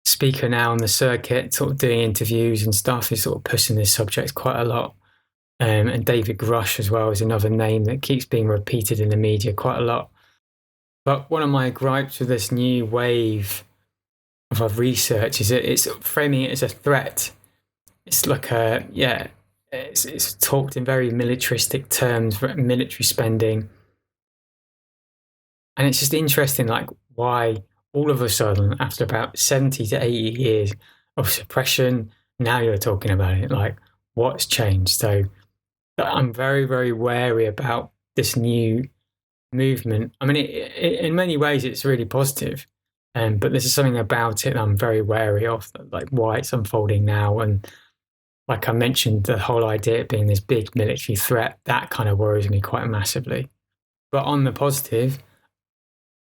speaker now on the circuit, sort of doing interviews and stuff. He's sort of pushing this subject quite a lot. And David Grush as well is another name that keeps being repeated in the media quite a lot. But one of my gripes with this new wave of research is that it's framing it as a threat. It's like it's talked in very militaristic terms, military spending. And it's just interesting, like, why all of a sudden, after about 70 to 80 years of suppression, now you're talking about it. Like, what's changed? So I'm very, very wary about this new movement. I mean, in many ways, it's really positive. But there's something about it I'm very wary of, like why it's unfolding now. And like I mentioned, the whole idea of being this big military threat, that kind of worries me quite massively. But on the positive,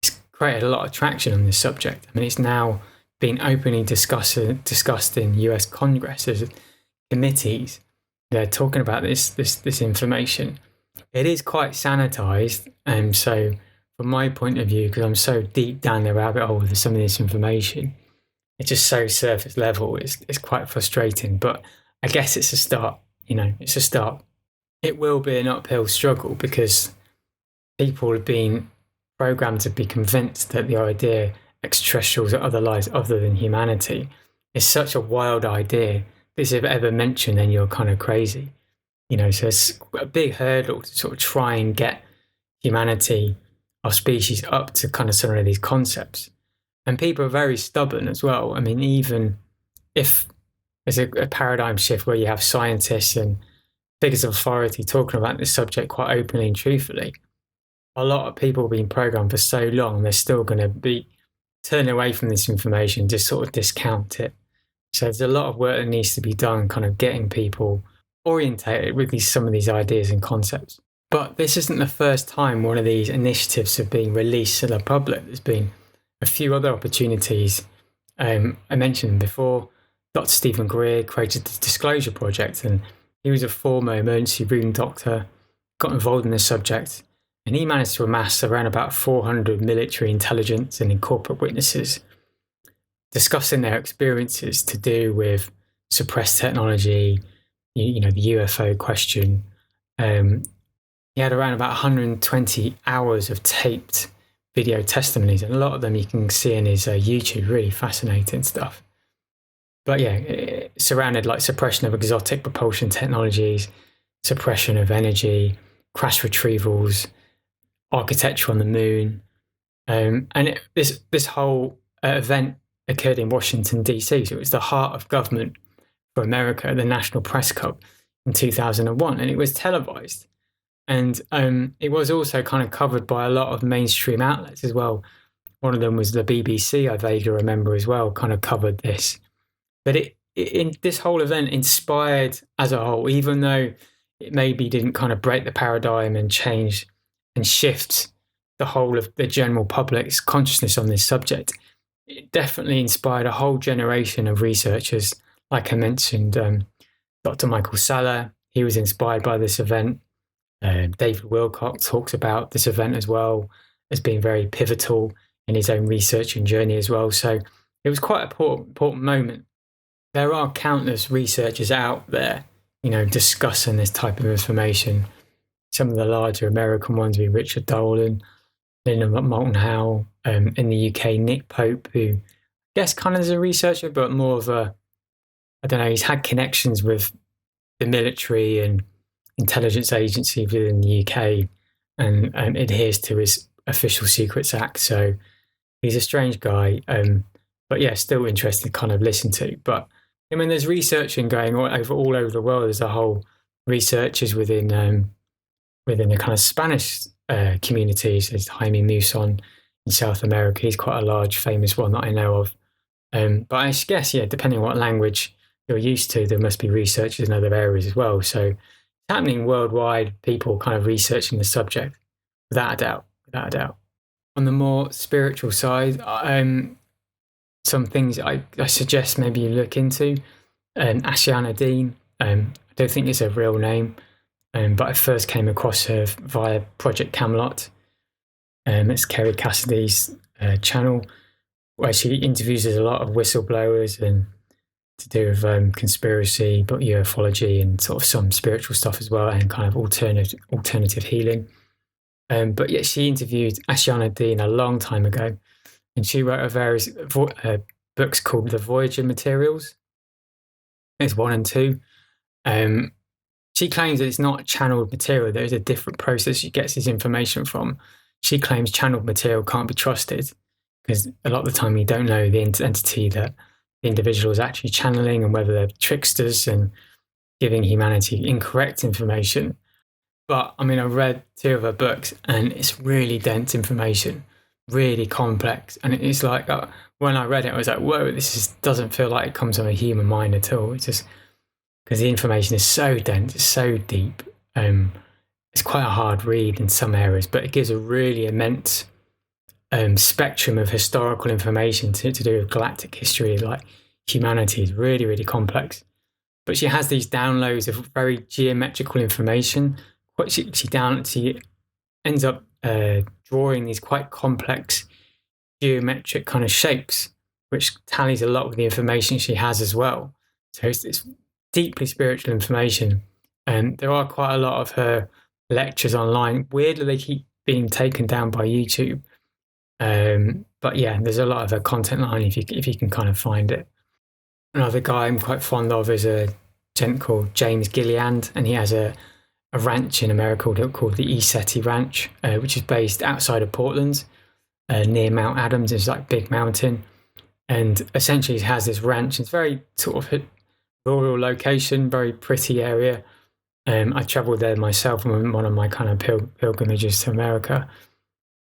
it's created a lot of traction on this subject. I mean, it's now been openly discussed in US Congress as committees. They're talking about this information. It is quite sanitized, and so from my point of view, because I'm so deep down the rabbit hole with some of this information, it's just so surface level. It's quite frustrating, but I guess it's a start. It's a start. It will be an uphill struggle because people have been programmed to be convinced that the idea extraterrestrials are other lives other than humanity is such a wild idea. If it's ever mentioned, then you're kind of crazy. So it's a big hurdle to sort of try and get humanity, our species, up to kind of some of these concepts. And people are very stubborn as well. I mean, even if there's a paradigm shift where you have scientists and figures of authority talking about this subject quite openly and truthfully, a lot of people have been programmed for so long, they're still going to be turning away from this information, just sort of discount it. So there's a lot of work that needs to be done, kind of getting people orientated with some of these ideas and concepts. But this isn't the first time one of these initiatives have been released to the public. There's been a few other opportunities. I mentioned before, Dr. Stephen Greer created the Disclosure Project, and he was a former emergency room doctor, got involved in this subject, and he managed to amass around about 400 military intelligence and corporate witnesses discussing their experiences to do with suppressed technology, the UFO question. He had around about 120 hours of taped video testimonies, and a lot of them you can see in his YouTube. Really fascinating stuff. But yeah, it surrounded like suppression of exotic propulsion technologies, suppression of energy, crash retrievals, architecture on the moon, and this whole event occurred in Washington DC, so it was the heart of government for America, the National Press Club in 2001, and it was televised. And it was also kind of covered by a lot of mainstream outlets as well. One of them was the BBC, I vaguely remember as well, kind of covered this. But this whole event inspired as a whole, even though it maybe didn't kind of break the paradigm and change and shift the whole of the general public's consciousness on this subject. It definitely inspired a whole generation of researchers. Like I mentioned, Dr. Michael Salla, he was inspired by this event. David Wilcock talks about this event as well as being very pivotal in his own research and journey as well. So it was quite an important moment. There are countless researchers out there, discussing this type of information. Some of the larger American ones would be Richard Dolan, Linda Moulton Howe, in the UK, Nick Pope, who I guess kind of is a researcher, but more of he's had connections with the military and intelligence agency within the UK and adheres to his Official Secrets Act. So he's a strange guy, but yeah, still interesting to kind of listen to. But I mean, there's researching going all over the world. There's a whole researchers within the kind of Spanish communities. There's Jaime Muson in South America. He's quite a large, famous one that I know of. But I guess, depending on what language you're used to, there must be researchers in other areas as well. So it's happening worldwide, people kind of researching the subject, without a doubt. On the more spiritual side, some things I suggest maybe you look into. Ashiana Dean, I don't think it's a real name, but I first came across her via Project Camelot. It's Kerry Cassidy's channel, where she interviews a lot of whistleblowers and to do with conspiracy, but ufology and sort of some spiritual stuff as well, and kind of alternative healing. But yeah, she interviewed Ashiana Dean a long time ago, and she wrote a various books called The Voyager Materials. There's 1 and 2. She claims that it's not channeled material. There's a different process she gets this information from. She claims channeled material can't be trusted because a lot of the time you don't know the entity that the individual is actually channeling and whether they're tricksters and giving humanity incorrect information. But I mean, I read 2 of her books and it's really dense information, really complex. And it's like, when I read it, I was like, whoa, doesn't feel like it comes from a human mind at all. It's just because the information is so dense, it's so deep. It's quite a hard read in some areas, but it gives a really immense spectrum of historical information to do with galactic history. Like humanity is really, really complex. But she has these downloads of very geometrical information. She ends up drawing these quite complex geometric kind of shapes which tallies a lot with the information she has as well. So it's deeply spiritual information. And there are quite a lot of her lectures online. Weirdly, they keep being taken down by YouTube. But yeah, there's a lot of her content online if you can kind of find it. Another guy I'm quite fond of is a gent called James Gilliand, and he has a ranch in America called the Isetti Ranch, which is based outside of Portland, near Mount Adams. It's like big mountain, and essentially he has this ranch. It's very sort of rural location, very pretty area. I travelled there myself on one of my kind of pilgrimages to America.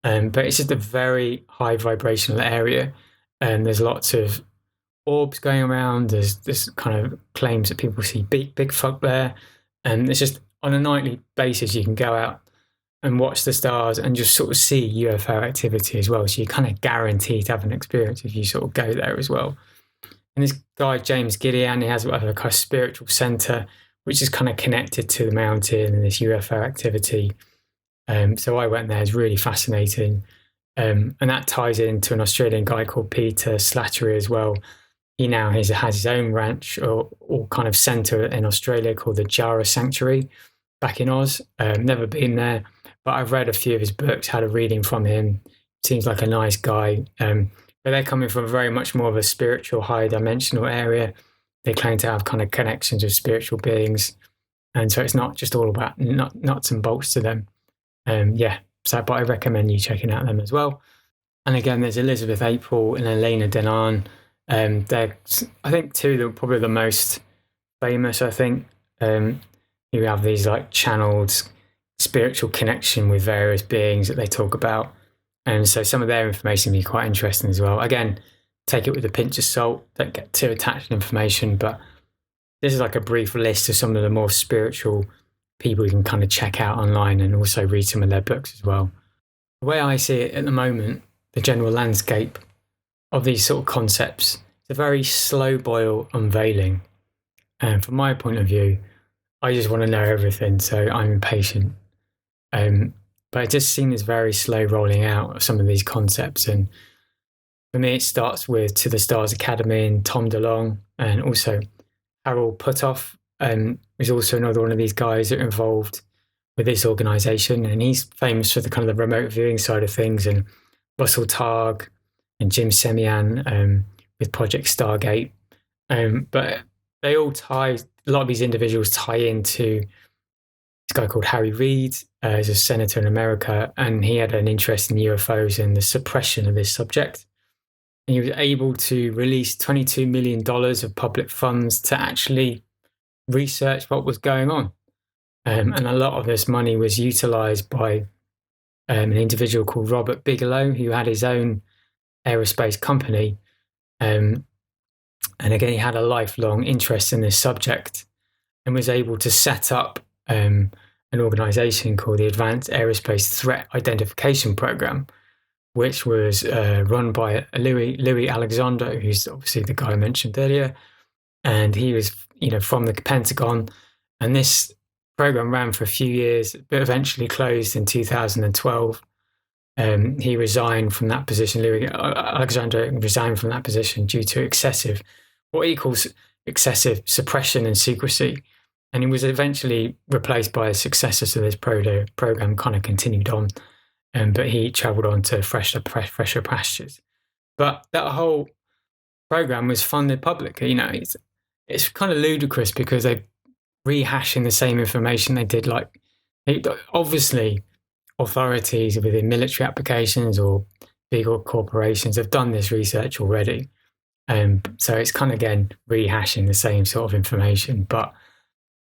But it's just a very high vibrational area, and there's lots of orbs going around. There's kind of claims that people see big folk there, and it's just on a nightly basis you can go out and watch the stars and just sort of see UFO activity as well. So you're kind of guaranteed to have an experience if you sort of go there as well. And this guy James Gideon, he has a kind of spiritual center which is kind of connected to the mountain and this UFO activity. So I went there. It's really fascinating. And that ties into an Australian guy called Peter Slattery as well. He now has his own ranch or kind of centre in Australia called the Jara Sanctuary back in Oz. Never been there, but I've read a few of his books, had a reading from him. Seems like a nice guy. But they're coming from very much more of a spiritual, high dimensional area. They claim to have kind of connections with spiritual beings. And so it's not just all about nuts and bolts to them. But I recommend you checking out them as well. And again, there's Elizabeth April and Elena Denan. They're, I think, two that are probably the most famous, I think. You have these like channeled spiritual connection with various beings that they talk about. And so some of their information can be quite interesting as well. Again, take it with a pinch of salt. Don't get too attached to information, but this is like a brief list of some of the more spiritual people you can kind of check out online and also read some of their books as well. The way I see it at the moment, the general landscape of these sort of concepts, it's a very slow boil unveiling. And from my point of view, I just want to know everything, so I'm impatient. But it just seems very slow rolling out of some of these concepts. And for me, it starts with To the Stars Academy and Tom DeLonge, and also Harold Puthoff, is also another one of these guys that are involved with this organisation, and he's famous for the kind of the remote viewing side of things, and Russell Targ and Jim Semian with Project Stargate. But they all tie, a lot of these individuals tie into this guy called Harry Reid, who's a senator in America, and he had an interest in UFOs and the suppression of this subject. And he was able to release $22 million of public funds to actually research what was going on. And a lot of this money was utilised by an individual called Robert Bigelow, who had his own aerospace company. And again, he had a lifelong interest in this subject and was able to set up an organisation called the Advanced Aerospace Threat Identification Program, which was run by Louis Alexander, who's obviously the guy I mentioned earlier. And he was, from the Pentagon. And this program ran for a few years, but eventually closed in 2012. He resigned from that position. Louis Alexander resigned from that position due to what he calls excessive suppression and secrecy. And he was eventually replaced by a successor to this program, kind of continued on. But he travelled on to fresher pastures. But that whole program was funded publicly. It's kind of ludicrous because they're rehashing the same information they did. Obviously, authorities within military applications or bigger corporations have done this research already. So it's kind of, again, rehashing the same sort of information, but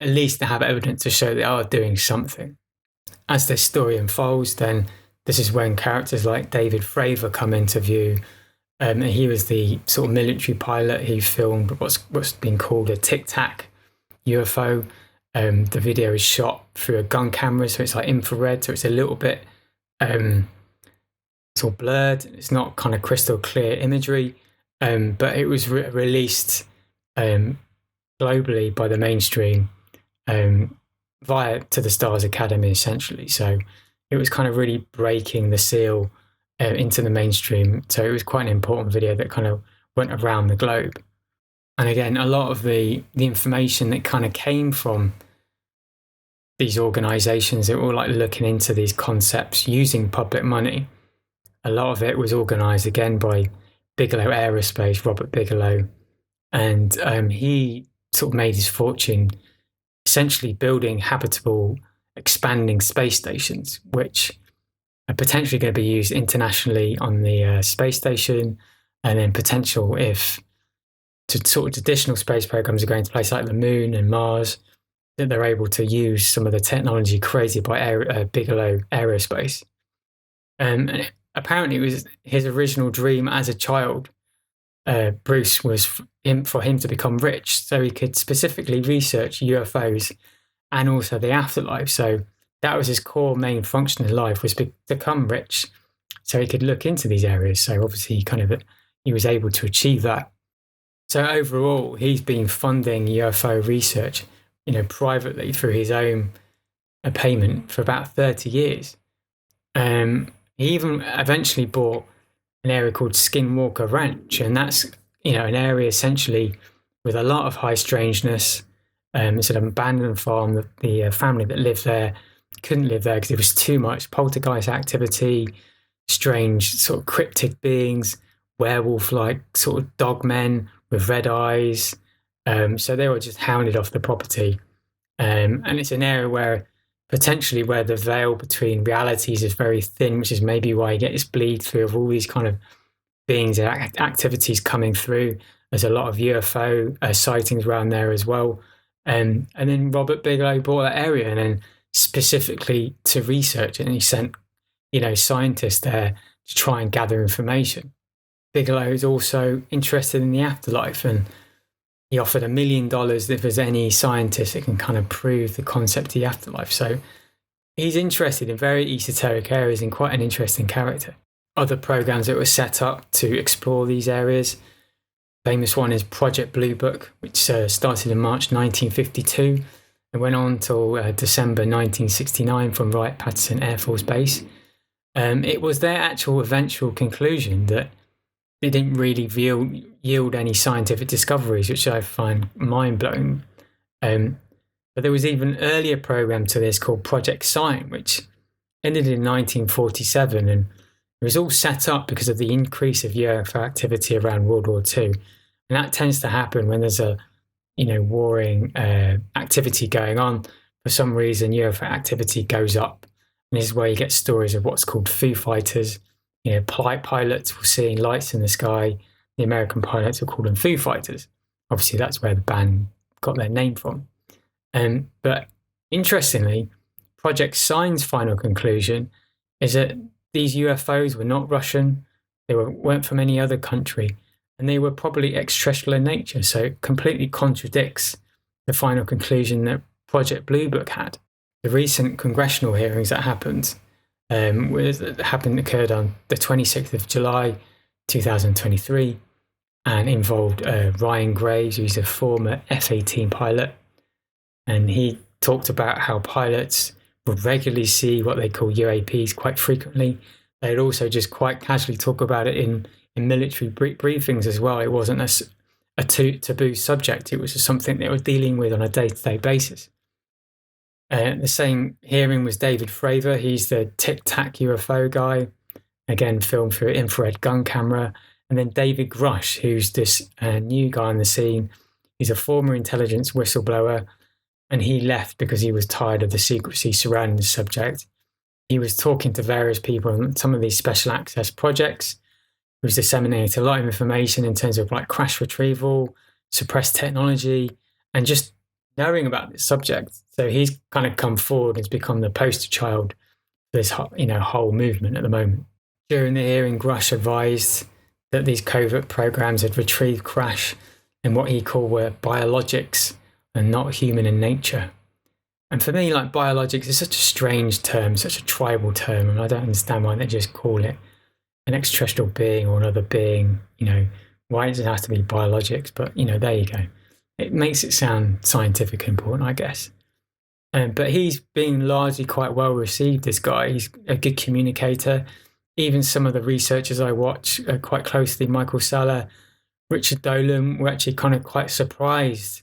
at least they have evidence to show they are doing something. As this story unfolds, then this is when characters like David Fravor come into view. He was the sort of military pilot. He filmed what's been called a Tic Tac UFO. The video is shot through a gun camera, so it's like infrared, so it's a little bit it's all blurred. It's not kind of crystal clear imagery, but it was released globally by the mainstream via To the Stars Academy, essentially. So it was kind of really breaking the seal into the mainstream. So it was quite an important video that kind of went around the globe. And again, a lot of the information that kind of came from these organizations that were like looking into these concepts using public money, a lot of it was organized again by Bigelow Aerospace, Robert Bigelow. And he sort of made his fortune essentially building habitable, expanding space stations, which are potentially going to be used internationally on the space station, and then potential if to sort of traditional space programs are going to places like the moon and Mars, that they're able to use some of the technology created by Bigelow Aerospace. And apparently it was his original dream as a child, Bruce, was for him to become rich so he could specifically research UFOs and also the afterlife. So that was his core main function in life, was to become rich so he could look into these areas. So obviously he was able to achieve that. So overall, he's been funding UFO research, privately through his own payment for about 30 years. He even eventually bought an area called Skinwalker Ranch, and that's an area essentially with a lot of high strangeness. It's an abandoned farm that the family that lived there couldn't live there because there was too much poltergeist activity, strange sort of cryptid beings, werewolf-like sort of dogmen with red eyes. So they were just hounded off the property. And it's an area where potentially where the veil between realities is very thin, which is maybe why you get this bleed through of all these kind of beings and activities coming through. There's a lot of UFO sightings around there as well. And then Robert Bigelow bought that area and then specifically to research it, and he sent, scientists there to try and gather information. Bigelow is also interested in the afterlife, and he offered $1 million if there's any scientist that can kind of prove the concept of the afterlife. So he's interested in very esoteric areas and quite an interesting character. Other programs that were set up to explore these areas. Famous one is Project Blue Book, which started in March 1952 and went on till December 1969 from Wright-Patterson Air Force Base. It was their actual eventual conclusion that it didn't really yield any scientific discoveries, which I find mind-blowing. But there was even an earlier program to this called Project Sign, which ended in 1947, and it was all set up because of the increase of UFO activity around World War II. And that tends to happen when there's a warring activity going on. For some reason, UFO activity goes up. And this is where you get stories of what's called Foo Fighters. Pilots were seeing lights in the sky. The American pilots were called them Foo Fighters. Obviously, that's where the band got their name from. But interestingly, Project Sign's final conclusion is that these UFOs were not Russian. They weren't from any other country. And they were probably extraterrestrial in nature. So it completely contradicts the final conclusion that Project Blue Book had. The recent congressional hearings that happened occurred on the 26th of July 2023 and involved Ryan Graves, who's a former F-18 pilot. And he talked about how pilots would regularly see what they call UAPs quite frequently. They'd also just quite casually talk about it in military briefings as well. It wasn't a taboo subject. It was just something they were dealing with on a day-to-day basis. The same hearing was David Fravor. He's the Tic Tac UFO guy, again filmed through an infrared gun camera. And then David Grush, who's this new guy on the scene. He's a former intelligence whistleblower, and he left because he was tired of the secrecy surrounding the subject. He was talking to various people on some of these special access projects. He was disseminating a lot of information in terms of like crash retrieval, suppressed technology, and just knowing about this subject. So he's kind of come forward and has become the poster child for this whole movement at the moment. During the hearing, Grush advised that these covert programs had retrieved crash and what he called were biologics and not human in nature. And for me, like, biologics is such a strange term, such a tribal term, and I don't understand why they just call it an extraterrestrial being or another being. Why does it have to be biologics? But there you go. It makes it sound scientific and important, I guess. But he's being largely quite well received, this guy. He's a good communicator. Even some of the researchers I watch quite closely, Michael Salla, Richard Dolan were actually kind of quite surprised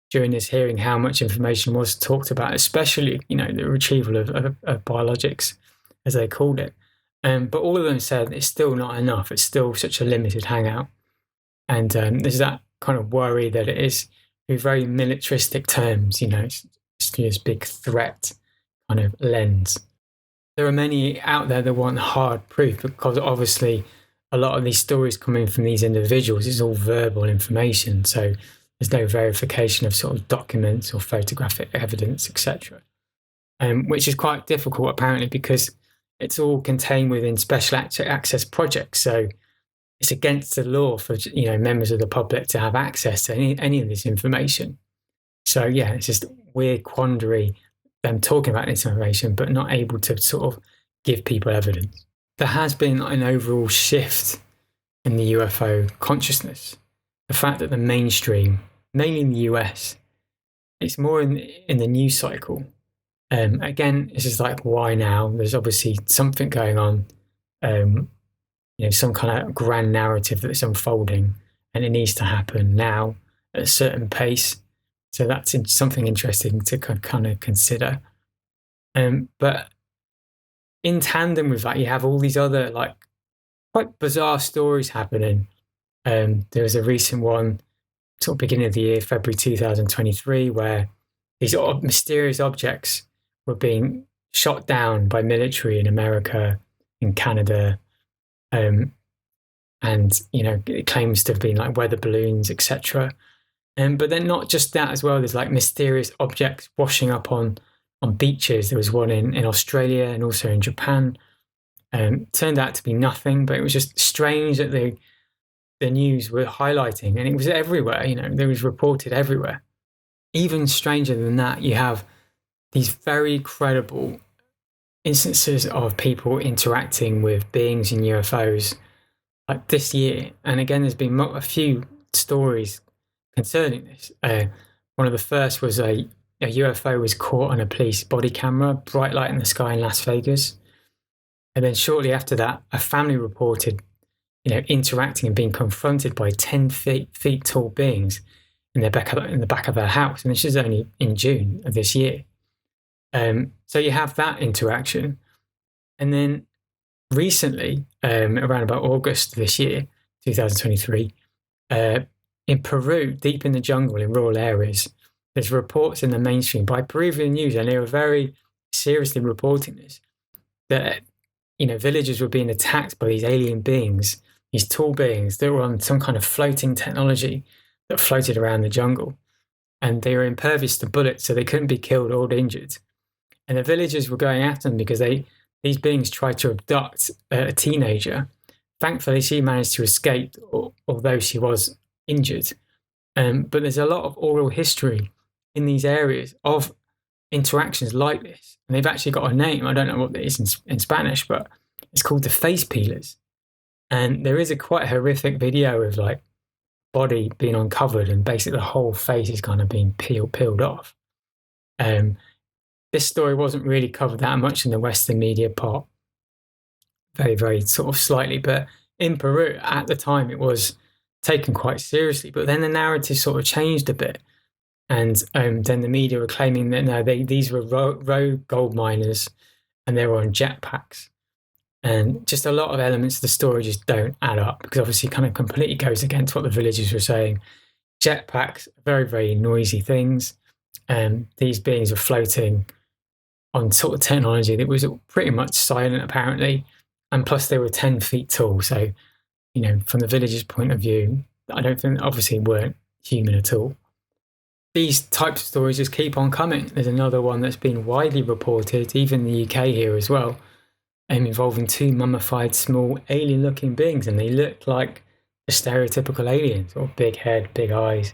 during this hearing how much information was talked about, especially, the retrieval of biologics, as they called it. But all of them said it's still not enough. It's still such a limited hangout. And there's that kind of worry that it is, with very militaristic terms, it's this big threat kind of lens. There are many out there that want hard proof, because obviously a lot of these stories coming from these individuals is all verbal information. So there's no verification of sort of documents or photographic evidence, etc. Which is quite difficult, apparently, because it's all contained within special access projects. So it's against the law for members of the public to have access to any of this information. So yeah, it's just a weird quandary, them talking about this information but not able to sort of give people evidence. There has been an overall shift in the UFO consciousness. The fact that the mainstream, mainly in the US, it's more in the news cycle. Again, it's just like, why now? There's obviously something going on, some kind of grand narrative that's unfolding, and it needs to happen now at a certain pace. So that's something interesting to kind of consider. But in tandem with that, you have all these other quite bizarre stories happening. There was a recent one, sort of beginning of the year, February 2023, where these mysterious objects were being shot down by military in America, in Canada, and it claims to have been like weather balloons, etc. But then not just that as well. There's like mysterious objects washing up on beaches. There was one in Australia and also in Japan. Turned out to be nothing, but it was just strange that the news were highlighting, and it was everywhere. There was reported everywhere. Even stranger than that, you have these very credible instances of people interacting with beings in UFOs like this year. And again, there's been a few stories concerning this. One of the first was a UFO was caught on a police body camera, bright light in the sky in Las Vegas. And then shortly after that, a family reported, interacting and being confronted by 10 feet tall beings in the back of their house. And this is only in June of this year. So you have that interaction. And then recently, around about August this year, 2023, in Peru, deep in the jungle in rural areas, there's reports in the mainstream by Peruvian news, and they were very seriously reporting this, that villagers were being attacked by these alien beings, these tall beings that were on some kind of floating technology that floated around the jungle. And they were impervious to bullets, so they couldn't be killed or injured. And the villagers were going after them because these beings tried to abduct a teenager. Thankfully, she managed to escape, although she was injured. But there's a lot of oral history in these areas of interactions like this. And they've actually got a name. I don't know what it is in Spanish, but it's called the face peelers. And there is a quite horrific video of body being uncovered, and basically the whole face is kind of being peeled off. This story wasn't really covered that much in the Western media part, very, very sort of slightly. But in Peru at the time, it was taken quite seriously. But then the narrative sort of changed a bit. And then the media were claiming that no, these were rogue gold miners, and they were on jetpacks. And just a lot of elements of the story just don't add up, because obviously it kind of completely goes against what the villagers were saying. Jetpacks are very, very noisy things. These beings were floating on sort of technology that was pretty much silent, apparently. And plus they were 10 feet tall. So, from the villagers' point of view, I don't think, obviously, weren't human at all. These types of stories just keep on coming. There's another one that's been widely reported, even in the UK here as well, involving two mummified small alien-looking beings, and they look like the stereotypical aliens, or big head, big eyes,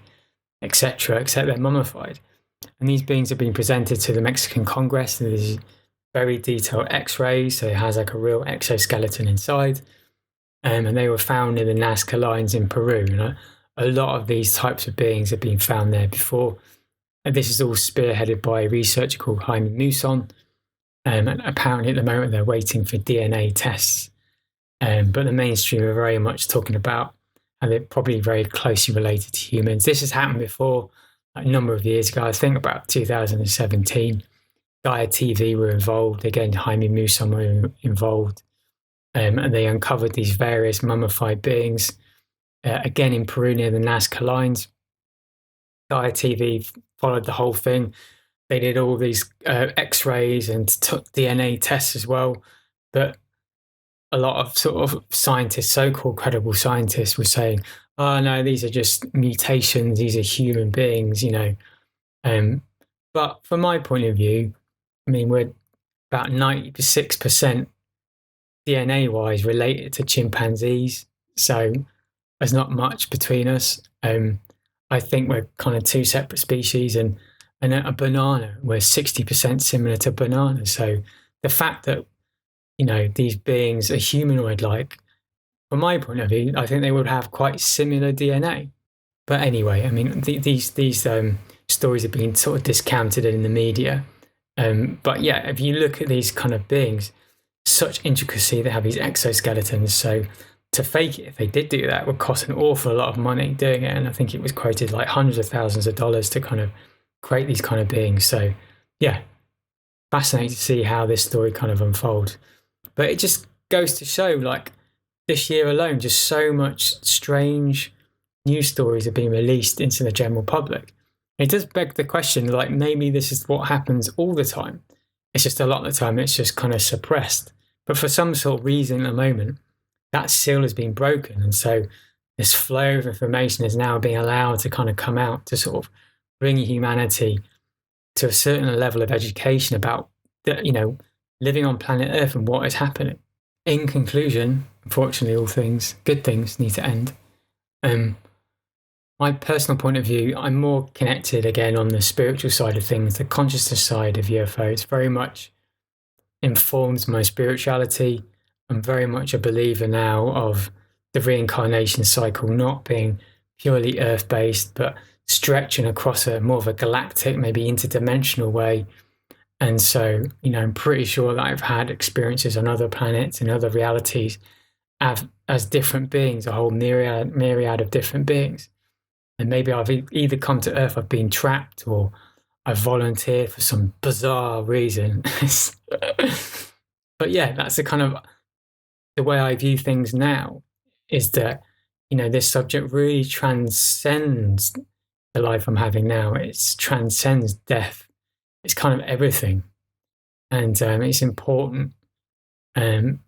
etc., except they're mummified. And these beings have been presented to the Mexican Congress, and there's very detailed X-rays, so it has like a real exoskeleton inside. And they were found in the Nazca lines in Peru. And a lot of these types of beings have been found there before. And this is all spearheaded by a researcher called Jaime Muson. And apparently at the moment they're waiting for DNA tests. But the mainstream are very much talking about and they're probably very closely related to humans. This has happened before, a number of years ago. I think about 2017. Gaia TV were involved. Again, Jaime Maussan were involved. And they uncovered these various mummified beings, again in Peru near the Nazca lines. Gaia TV followed the whole thing. They did all these X-rays and took DNA tests as well. But a lot of sort of scientists, so-called credible scientists, were saying, "Oh no, these are just mutations. These are human beings," But from my point of view, I mean, we're about 96% DNA-wise related to chimpanzees, so there's not much between us. I think we're kind of two separate species, and a banana, we're 60% similar to bananas. So the fact that these beings are humanoid-like, from my point of view, I think they would have quite similar DNA. But anyway, I mean, these stories have been sort of discounted in the media. But yeah, if you look at these kind of beings, such intricacy, they have these exoskeletons. So to fake it, if they did do that, would cost an awful lot of money doing it. And I think it was quoted like hundreds of thousands of dollars to kind of create these kind of beings. So yeah, fascinating to see how this story kind of unfolds. But it just goes to show, like, this year alone, just so much strange news stories are being released into the general public. It does beg the question, like, maybe this is what happens all the time. It's just a lot of the time it's just kind of suppressed. But for some sort of reason at the moment, that seal has been broken. And so this flow of information is now being allowed to kind of come out to sort of bring humanity to a certain level of education about, living on planet Earth and what is happening. In conclusion, unfortunately, all good things need to end. My personal point of view, I'm more connected again on the spiritual side of things, the consciousness side of UFOs. Very much informs my spirituality. I'm very much a believer now of the reincarnation cycle not being purely Earth-based, but stretching across a more of a galactic, maybe interdimensional way. And so, I'm pretty sure that I've had experiences on other planets and other realities as different beings, a whole myriad of different beings. And maybe I've either come to Earth, I've been trapped, or I've volunteered for some bizarre reason. But yeah, that's the way I view things now, is that, this subject really transcends the life I'm having now. It transcends death. It's kind of everything. And it's important. The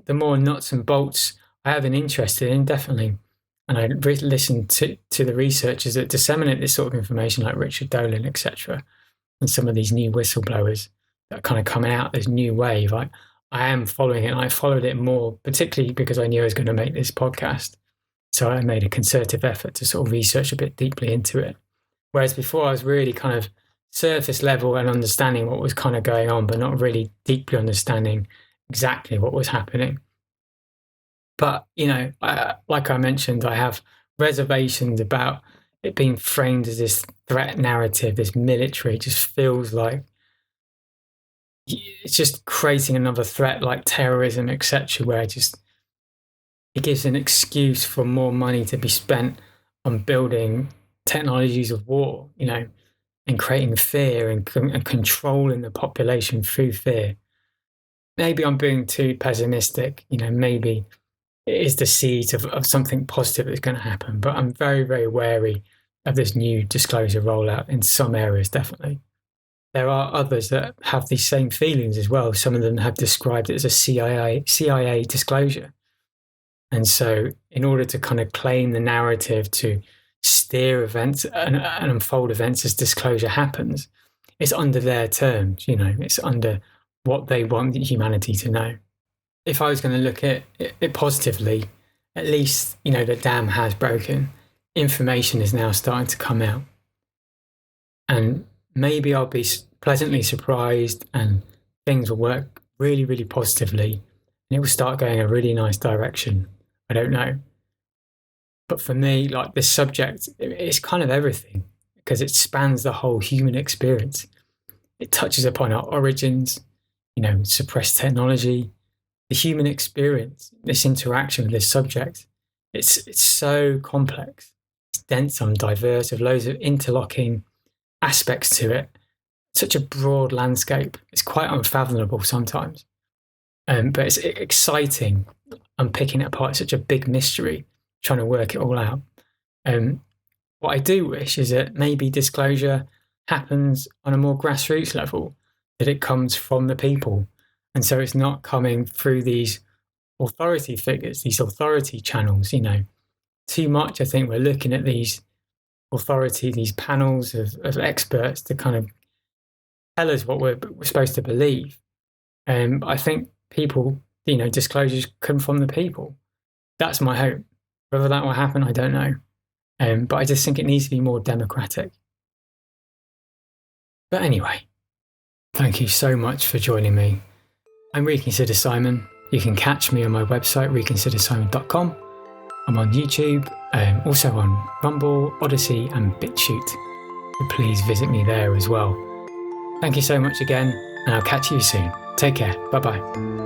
more nuts and bolts I have an interest in, definitely. And I listen to the researchers that disseminate this sort of information, like Richard Dolan, etc., and some of these new whistleblowers that are kind of coming out, this new wave. I am following it, and I followed it more, particularly because I knew I was going to make this podcast. So I made a concerted effort to sort of research a bit deeply into it. Whereas before I was really kind of surface level and understanding what was kind of going on, but not really deeply understanding exactly what was happening. But, like I mentioned, I have reservations about it being framed as this threat narrative, this military. It just feels like it's just creating another threat like terrorism, etc., where it gives an excuse for more money to be spent on building technologies of war, and creating fear and controlling the population through fear. Maybe I'm being too pessimistic, maybe it is the seed of something positive that's going to happen, but I'm very, very wary of this new disclosure rollout in some areas, definitely. There are others that have these same feelings as well. Some of them have described it as a CIA disclosure. And so in order to kind of claim the narrative to steer events and unfold events as disclosure happens, it's under their terms, it's under what they want humanity to know. If I was going to look at it positively, at least, the dam has broken. Information is now starting to come out. And maybe I'll be pleasantly surprised and things will work really, really positively. And it will start going a really nice direction. I don't know. But for me, like, this subject, it's kind of everything because it spans the whole human experience. It touches upon our origins, suppressed technology, the human experience, this interaction with this subject. It's so complex. It's dense and diverse, with loads of interlocking aspects to it. Such a broad landscape. It's quite unfathomable sometimes. But it's exciting. I'm picking it apart. It's such a big mystery, trying to work it all out. What I do wish is that maybe disclosure happens on a more grassroots level, that it comes from the people. And so it's not coming through these authority figures, these authority channels, Too much, I think we're looking at these these panels of experts to kind of tell us what we're supposed to believe. I think people, disclosures come from the people. That's my hope. Whether that will happen, I don't know. But I just think it needs to be more democratic. But anyway, thank you so much for joining me. I'm Reconsider Simon. You can catch me on my website, reconsidersimon.com. I'm on YouTube, also on Rumble, Odyssey, and BitChute. So please visit me there as well. Thank you so much again, and I'll catch you soon. Take care. Bye-bye.